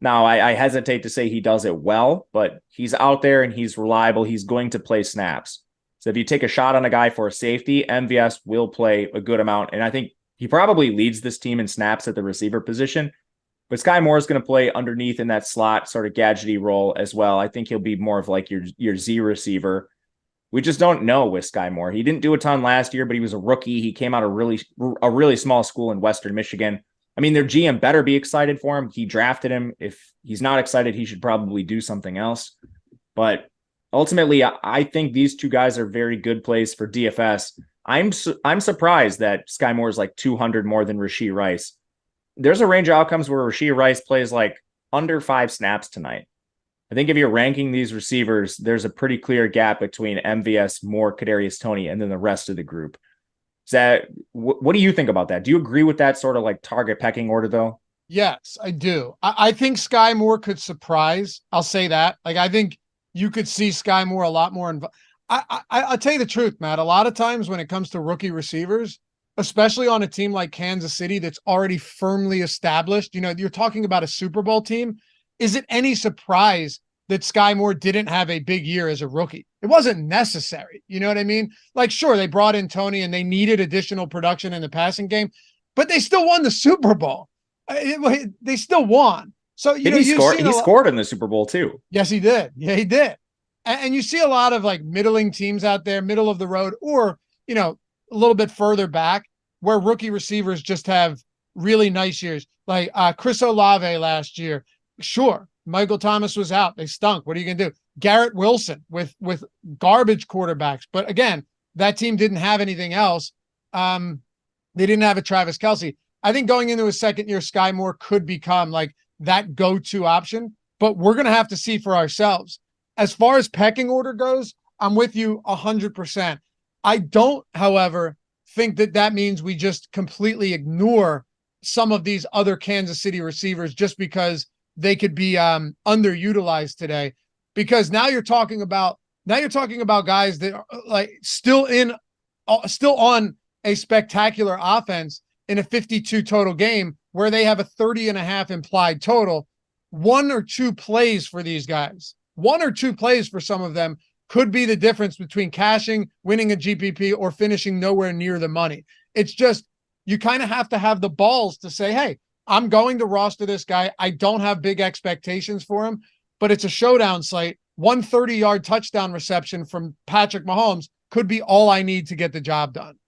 Now, I hesitate to say he does it well, but he's out there and he's reliable. He's going to play snaps. So if you take a shot on a guy for a safety, MVS will play a good amount. And I think he probably leads this team in snaps at the receiver position. But Sky Moore is going to play underneath in that slot sort of gadgety role as well. I think he'll be more of like your Z receiver. We just don't know with Sky Moore. He didn't do a ton last year, but he was a rookie. He came out of a really small school in Western Michigan. I mean, their GM better be excited for him. He drafted him. If he's not excited, he should probably do something else. But ultimately, I think these two guys are very good plays for DFS. I'm surprised that Sky Moore is like 200 more than Rashee Rice. There's a range of outcomes where Rashee Rice plays like under 5 snaps tonight. I think if you're ranking these receivers, there's a pretty clear gap between MVS, Moore, Kadarius Toney, and then the rest of the group. What do you think about that? Do you agree with that sort of like target pecking order though? Yes, I do. I think Sky Moore could surprise. I'll say that. Like, I think you could see Sky Moore a lot more. I'll tell you the truth, Matt. A lot of times when it comes to rookie receivers, especially on a team like Kansas City that's already firmly established, you're talking about a Super Bowl team. Is it any surprise that Sky Moore didn't have a big year as a rookie? It wasn't necessary. You know what I mean? Like, sure, they brought in Toney and they needed additional production in the passing game, but they still won the Super Bowl. They still won. So, he scored in the Super Bowl too. Yes, he did. Yeah, he did. And you see a lot of like middling teams out there, middle of the road, or, a little bit further back where rookie receivers just have really nice years. Like Chris Olave last year. Sure, Michael Thomas was out. They stunk. What are you going to do? Garrett Wilson with garbage quarterbacks. But again, that team didn't have anything else. They didn't have a Travis Kelce. I think going into his second year, Sky Moore could become like that go-to option, but we're going to have to see for ourselves. As far as pecking order goes, I'm with you 100%. I don't, however, think that means we just completely ignore some of these other Kansas City receivers just because they could be underutilized today, because now you're talking about guys that are like still in still on a spectacular offense in a 52 total game where they have a 30.5 implied total. 1 or 2 plays for these guys, 1 or 2 plays for some of them could be the difference between cashing, winning a GPP, or finishing nowhere near the money. It's just, you kind of have to have the balls to say, hey, I'm going to roster this guy. I don't have big expectations for him, but it's a showdown slate. 130-yard touchdown reception from Patrick Mahomes could be all I need to get the job done.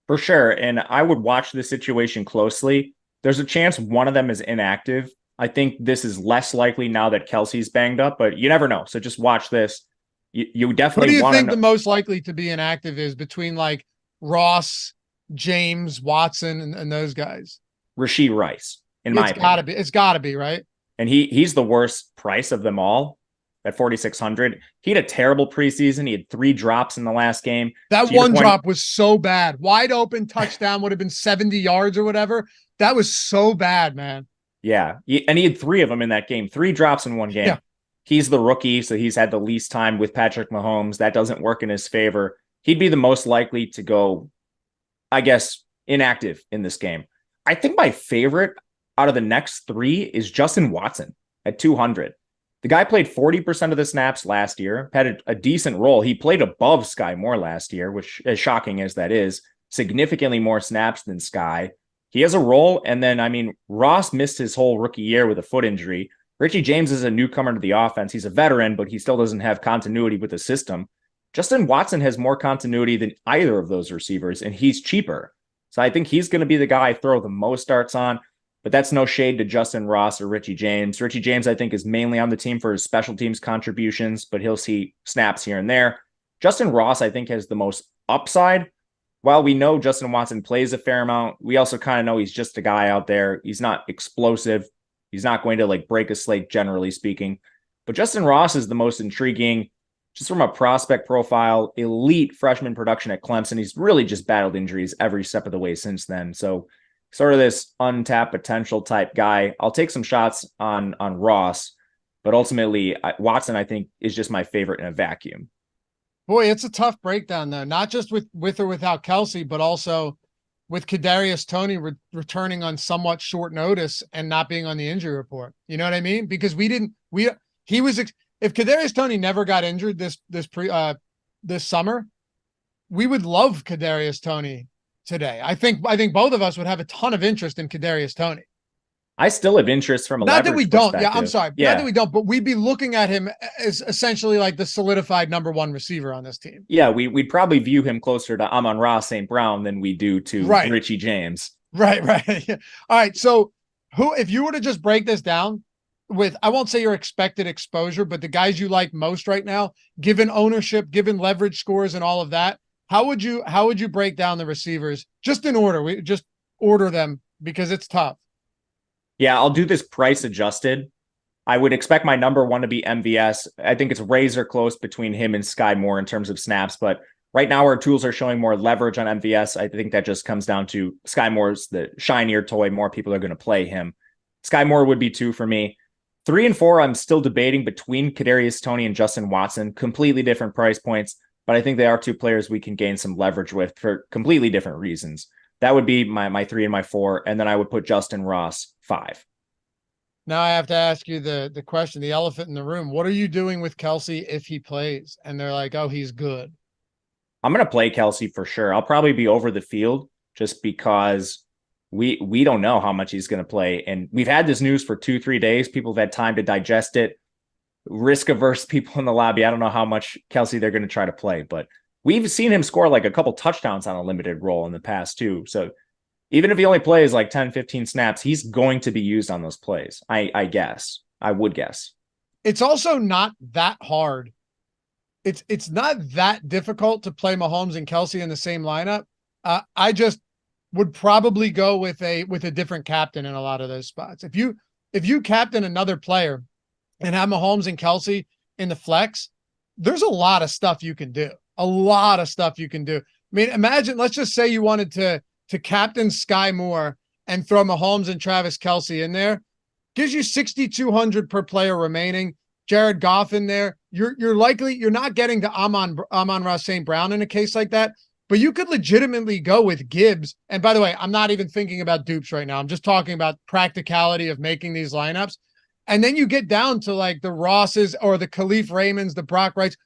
For sure. And I would watch the situation closely. There's a chance one of them is inactive. I think this is less likely now that Kelsey's banged up, but you never know. So just watch this. You definitely want to. Who do you think the most likely to be inactive is between like Ross, James, Watson, and those guys? Rashee Rice, in my opinion. It's gotta be, right? And he's the worst price of them all at 4,600. He had a terrible preseason. He had 3 drops in the last game. That one drop was so bad. Wide open touchdown would have been 70 yards or whatever. That was so bad, man. Yeah. And he had 3 of them in that game. 3 drops in one game. Yeah. He's the rookie, so he's had the least time with Patrick Mahomes. That doesn't work in his favor. He'd be the most likely to go, I guess, inactive in this game. I think my favorite out of the next 3 is Justin Watson at 200. The guy played 40% of the snaps last year, had a decent role. He played above Sky Moore last year, which, as shocking as that is, significantly more snaps than Sky. He has a role, and then, I mean, Ross missed his whole rookie year with a foot injury. Richie James is a newcomer to the offense. He's a veteran, but he still doesn't have continuity with the system. Justin Watson has more continuity than either of those receivers, and he's cheaper. So I think he's going to be the guy I throw the most starts on, but that's no shade to Justin Ross or Richie James. Richie James, I think, is mainly on the team for his special teams contributions, but he'll see snaps here and there. Justin Ross, I think, has the most upside. While we know Justin Watson plays a fair amount, we also kind of know he's just a guy out there. He's not explosive. He's not going to like break a slate, generally speaking. But Justin Ross is the most intriguing, just from a prospect profile, elite freshman production at Clemson. He's really just battled injuries every step of the way since then. So sort of this untapped potential type guy. I'll take some shots on Ross, but ultimately Watson, I think, is just my favorite in a vacuum. Boy, it's a tough breakdown, though, not just with or without Kelsey, but also with Kadarius Toney returning on somewhat short notice and not being on the injury report. You know what I mean? Because if Kadarius Toney never got injured this summer, we would love Kadarius Toney today. I think both of us would have a ton of interest in Kadarius Toney. I still have interest from a not that we don't. Yeah, I'm sorry. Yeah. Not that we don't, but we'd be looking at him as essentially like the solidified number 1 receiver on this team. Yeah, we'd probably view him closer to Amon-Ra St. Brown than we do to Richie James. Right. All right. So if you were to just break this down with, I won't say your expected exposure, but the guys you like most right now, given ownership, given leverage scores and all of that, how would you break down the receivers just in order? We just order them because it's tough. Yeah, I'll do this price adjusted. I would expect my number 1 to be MVS. I think it's razor close between him and Sky Moore in terms of snaps, but right now our tools are showing more leverage on MVS. I think that just comes down to Sky Moore's the shinier toy. More people are going to play him. Sky Moore would be 2 for me. 3 and 4, I'm still debating between Kadarius Toney and Justin Watson. Completely different price points, but I think they are 2 players we can gain some leverage with for completely different reasons. That would be my 3 and my 4, and then I would put Justin Ross 5. Now I have to ask you the question, the elephant in the room. What are you doing with Kelsey if he plays? And they're like, oh, he's good. I'm going to play Kelsey for sure. I'll probably be over the field just because we don't know how much he's going to play. And we've had this news for 2-3 days. People have had time to digest it. Risk-averse people in the lobby, I don't know how much Kelsey they're going to try to play, but we've seen him score like a couple touchdowns on a limited role in the past too. So even if he only plays like 10, 15 snaps, he's going to be used on those plays. I would guess. It's also not that hard. It's not that difficult to play Mahomes and Kelsey in the same lineup. I just would probably go with a different captain in a lot of those spots. If you captain another player and have Mahomes and Kelsey in the flex, there's a lot of stuff you can do. A lot of stuff you can do. I mean, imagine, let's just say you wanted to captain Sky Moore and throw Mahomes and Travis Kelce in there. Gives you 6,200 per player remaining. Jared Goff in there. You're not getting to Amon-Ra St. Brown in a case like that, but you could legitimately go with Gibbs. And by the way, I'm not even thinking about dupes right now. I'm just talking about practicality of making these lineups. And then you get down to like the Rosses or the Khalif Raymonds, the Brock Wrights.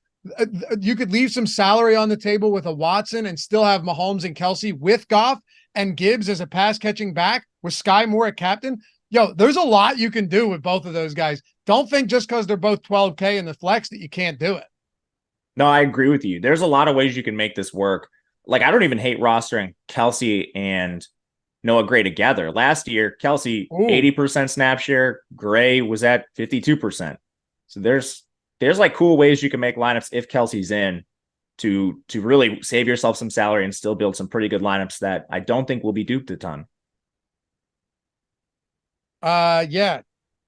You could leave some salary on the table with a Watson and still have Mahomes and Kelsey with Goff and Gibbs as a pass catching back with Sky Moore at captain. Yo, there's a lot you can do with both of those guys. Don't think just because they're both 12K in the flex that you can't do it. No, I agree with you. There's a lot of ways you can make this work. Like, I don't even hate rostering Kelsey and Noah Gray together. Last year, Kelsey, 80% snap share. Gray was at 52%. So there's like cool ways you can make lineups if Kelsey's in to really save yourself some salary and still build some pretty good lineups that I don't think will be duped a ton. Yeah.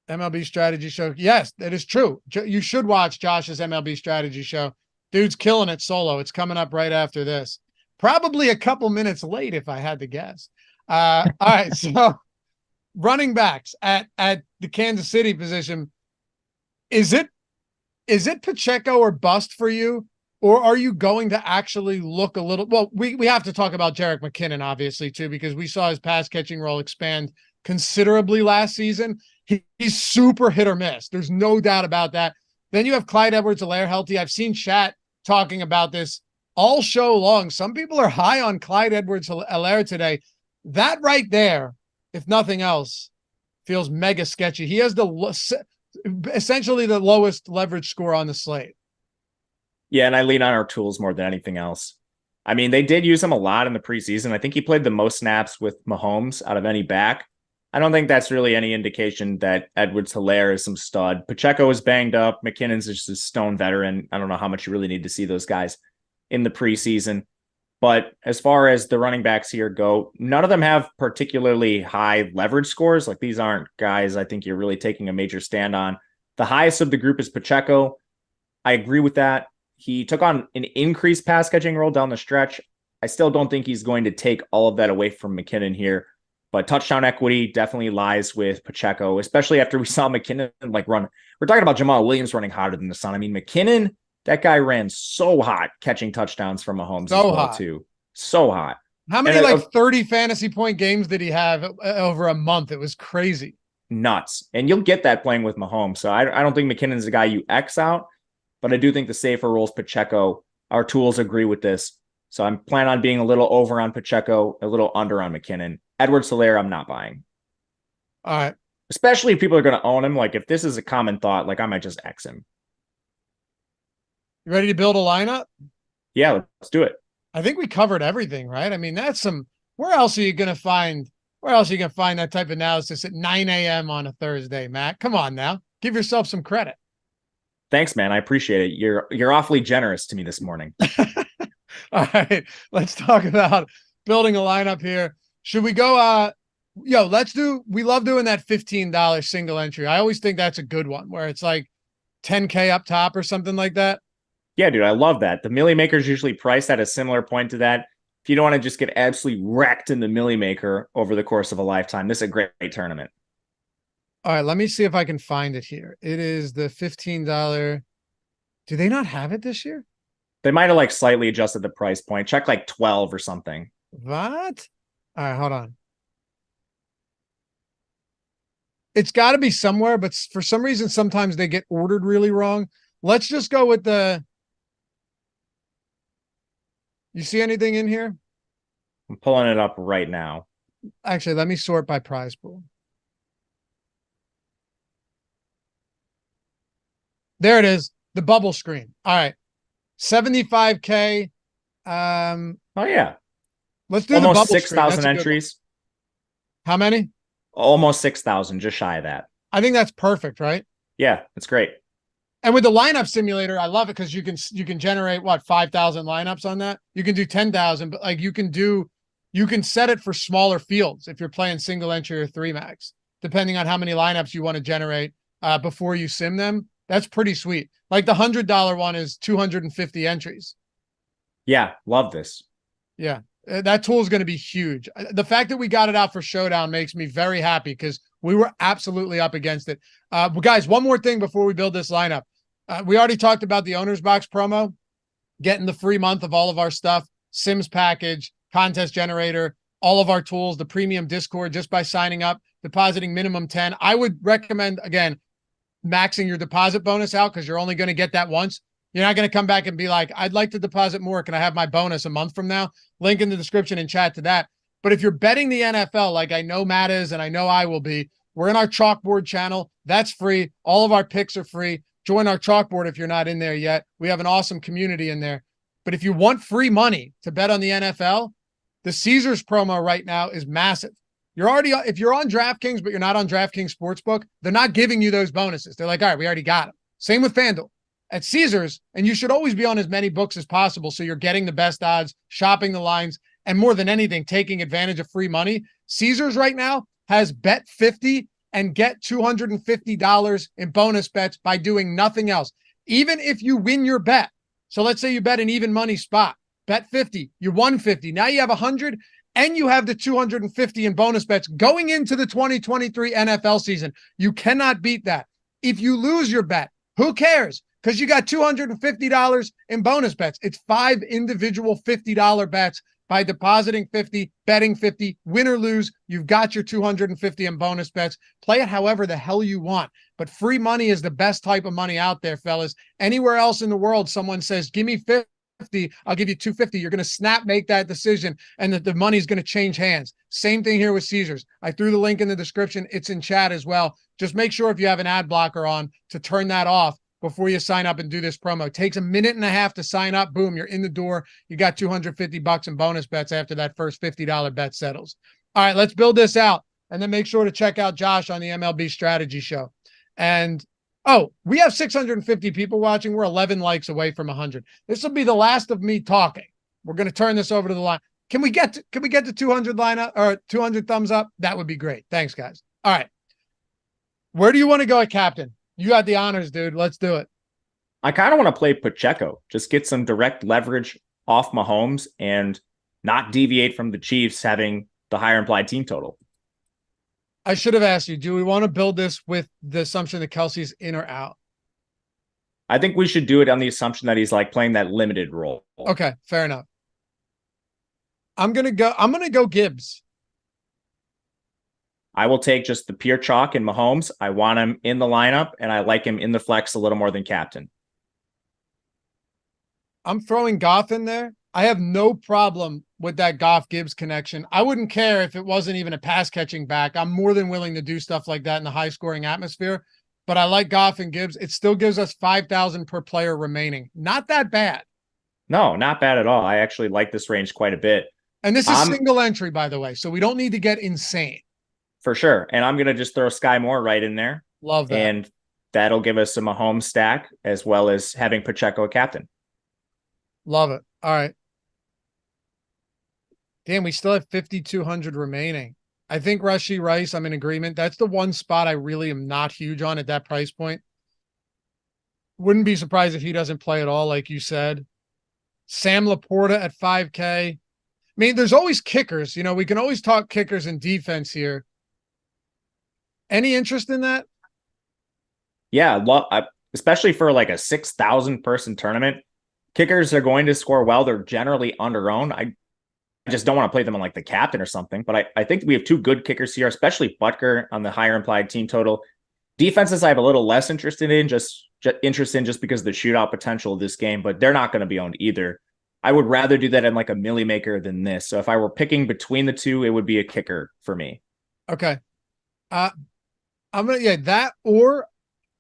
MLB strategy show. Yes, that is true. You should watch Josh's MLB strategy show. Dude's killing it solo. It's coming up right after this. Probably a couple minutes late if I had to guess. All right. So running backs at the Kansas City position. Is it Pacheco or bust for you? Or are you going to actually look a little, well, we have to talk about Jerick McKinnon, obviously, too, because we saw his pass catching role expand considerably last season. He's super hit or miss. There's no doubt about that. Then you have Clyde Edwards-Helaire healthy. I've seen chat talking about this all show long. Some people are high on Clyde Edwards-Helaire today. That right there, if nothing else, feels mega sketchy. He has essentially the lowest leverage score on the slate. Yeah, and I lean on our tools more than anything else. I mean, they did use him a lot in the preseason. I think he played the most snaps with Mahomes out of any back. I don't think that's really any indication that Edwards-Helaire is some stud. Pacheco is banged up. McKinnon's just a stone veteran. I don't know how much you really need to see those guys in the preseason. But as far as the running backs here go, none of them have particularly high leverage scores. Like, these aren't guys I think you're really taking a major stand on. The highest of the group is Pacheco. I agree with that. He took on an increased pass catching role down the stretch. I still don't think he's going to take all of that away from McKinnon here, but touchdown equity definitely lies with Pacheco, especially after we saw McKinnon like run. We're talking about Jamal Williams running hotter than the sun. I mean, McKinnon, that guy ran so hot catching touchdowns from Mahomes so as well, hot. Too. So hot. How many 30 fantasy point games did he have over a month? It was crazy. Nuts. And you'll get that playing with Mahomes. So I don't think McKinnon's a guy you X out. But I do think the safer roles Pacheco, our tools agree with this. So I'm planning on being a little over on Pacheco, a little under on McKinnon. Edwards-Helaire, I'm not buying. All right. Especially if people are going to own him. Like, if this is a common thought, like, I might just X him. You ready to build a lineup? Yeah, let's do it. I think we covered everything, right? I mean, that's where else are you going to find that type of analysis at 9 a.m. on a Thursday, Matt? Come on now. Give yourself some credit. Thanks, man. I appreciate it. You're awfully generous to me this morning. All right, let's talk about building a lineup here. Should we go? We love doing that $15 single entry. I always think that's a good one where it's like 10K up top or something like that. Yeah, dude, I love that. The Millie Maker's usually priced at a similar point to that. If you don't want to just get absolutely wrecked in the Millie Maker over the course of a lifetime, this is a great tournament. All right, let me see if I can find it here. It is the $15. Do they not have it this year? They might have like slightly adjusted the price point. Check like 12 or something. What? All right, hold on. It's got to be somewhere, but for some reason, sometimes they get ordered really wrong. Let's just go with you see anything in here? I'm pulling it up right now. Actually, let me sort by prize pool. There it is. The bubble screen. All right. 75K. Oh yeah. Let's do almost the bubble 6,000 entries. How many? Almost 6,000, just shy of that. I think that's perfect, right? Yeah, it's great. And with the lineup simulator, I love it because you can generate 5,000 lineups on that. You can do 10,000, but like you can set it for smaller fields if you're playing single entry or 3-max, depending on how many lineups you want to generate before you sim them. That's pretty sweet. Like the $100 one is 250 entries. Yeah, love this. Yeah, that tool is going to be huge. The fact that we got it out for Showdown makes me very happy because we were absolutely up against it. But guys, one more thing before we build this lineup. We already talked about the Owner's Box promo, getting the free month of all of our stuff. Sims package, contest generator, all of our tools, the premium Discord, just by signing up, depositing minimum 10. I would recommend, again, maxing your deposit bonus out because you're only going to get that once. You're not going to come back and be like, I'd like to deposit more. Can I have my bonus a month from now? Link in the description and chat to that. But if you're betting the NFL, like I know Matt is, and I know I will be, we're in our chalkboard channel. That's free. All of our picks are free. Join our chalkboard if you're not in there yet. We have an awesome community in there. But if you want free money to bet on the NFL, the Caesars promo right now is massive. You're already, if you're on DraftKings, but you're not on DraftKings Sportsbook, they're not giving you those bonuses. They're like, all right, we already got them. Same with FanDuel. At Caesars, and you should always be on as many books as possible so you're getting the best odds, shopping the lines, and more than anything, taking advantage of free money. Caesars right now has bet 50 and get $250 in bonus bets by doing nothing else. Even if you win your bet. So let's say you bet an even money spot, bet 50, you won 50. Now you have 100 and you have the 250 in bonus bets going into the 2023 NFL season. You cannot beat that. If you lose your bet, who cares? Because you got $250 in bonus bets. It's 5 individual $50 bets. By depositing 50, betting 50, win or lose, you've got your 250 in bonus bets. Play it however the hell you want. But free money is the best type of money out there, fellas. Anywhere else in the world, someone says, give me 50, I'll give you 250. You're going to make that decision, and the money's going to change hands. Same thing here with Caesars. I threw the link in the description. It's in chat as well. Just make sure if you have an ad blocker on to turn that off before you sign up and do this promo. It takes a minute and a half to sign up. Boom, you're in the door. You got $250 in bonus bets after that first $50 bet settles. All right, let's build this out. And then make sure to check out Josh on the MLB Strategy Show. And, oh, we have 650 people watching. We're 11 likes away from 100. This will be the last of me talking. We're going to turn this over to the line. Can we get to 200 lineup or 200 thumbs up? That would be great. Thanks, guys. All right. Where do you want to go at captain? You got the honors, dude. Let's do it. I kind of want to play Pacheco. Just get some direct leverage off Mahomes and not deviate from the Chiefs having the higher implied team total. I should have asked you, do we want to build this with the assumption that Kelsey's in or out? I think we should do it on the assumption that he's like playing that limited role. Okay, fair enough. I'm going to go Gibbs. I will take just the pure chalk in Mahomes. I want him in the lineup, and I like him in the flex a little more than captain. I'm throwing Goff in there. I have no problem with that Goff-Gibbs connection. I wouldn't care if it wasn't even a pass-catching back. I'm more than willing to do stuff like that in the high-scoring atmosphere. But I like Goff and Gibbs. It still gives us 5,000 per player remaining. Not that bad. No, not bad at all. I actually like this range quite a bit. And this is single entry, by the way, so we don't need to get insane. For sure. And I'm going to just throw Sky Moore right in there. Love that. And that'll give us a Mahomes stack as well as having Pacheco a captain. Love it. All right. Damn, we still have 5,200 remaining. I think Rashee Rice, I'm in agreement. That's the one spot I really am not huge on at that price point. Wouldn't be surprised if he doesn't play at all, like you said. Sam Laporta at 5K. I mean, there's always kickers. You know, we can always talk kickers and defense here. Any interest in that? Yeah, especially for like a 6,000 person tournament. Kickers are going to score well. They're generally underowned. I just don't want to play them on like the captain or something. But I think we have 2 good kickers here, especially Butker on the higher implied team total. Defenses I have a little less interested in, just because of the shootout potential of this game, but they're not going to be owned either. I would rather do that in like a milli maker than this. So if I were picking between the two, it would be a kicker for me. Okay. I'm going to, that, or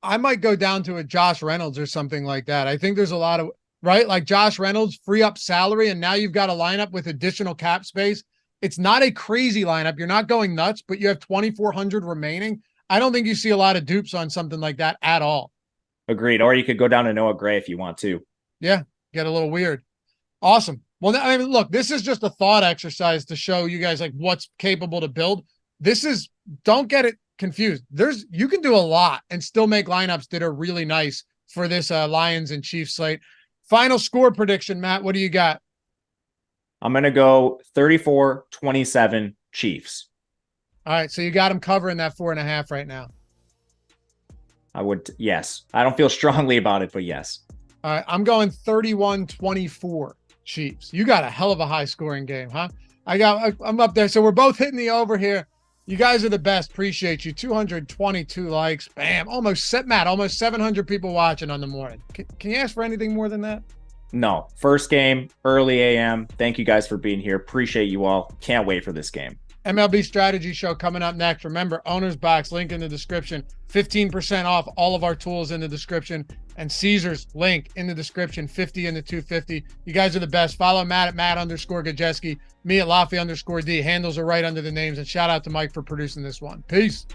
I might go down to a Josh Reynolds or something like that. I think there's a lot of, right? Like Josh Reynolds, free up salary, and now you've got a lineup with additional cap space. It's not a crazy lineup. You're not going nuts, but you have 2,400 remaining. I don't think you see a lot of dupes on something like that at all. Agreed. Or you could go down to Noah Gray if you want to. Yeah, get a little weird. Awesome. Well, I mean, look, this is just a thought exercise to show you guys like what's capable to build. Don't get it confused. You can do a lot and still make lineups that are really nice for this Lions and Chiefs slate. Final score prediction, Matt. What do you got? I'm going to go 34-27 Chiefs. All right. So you got them covering that 4.5 right now. Yes. I don't feel strongly about it, but yes. All right. I'm going 31-24 Chiefs. You got a hell of a high scoring game, huh? I'm up there. So we're both hitting the over here. You guys are the best. Appreciate you. 222 likes. Bam. Almost 700 people watching on the morning. Can you ask for anything more than that? No. First game, early AM. Thank you guys for being here. Appreciate you all. Can't wait for this game. MLB Strategy Show coming up next. Remember, Owner's Box, link in the description. 15% off all of our tools in the description. And Caesars, link in the description. 50 in the 250. You guys are the best. Follow Matt at Matt_Gajewski. Me at Laffy_D. Handles are right under the names. And shout out to Mike for producing this one. Peace.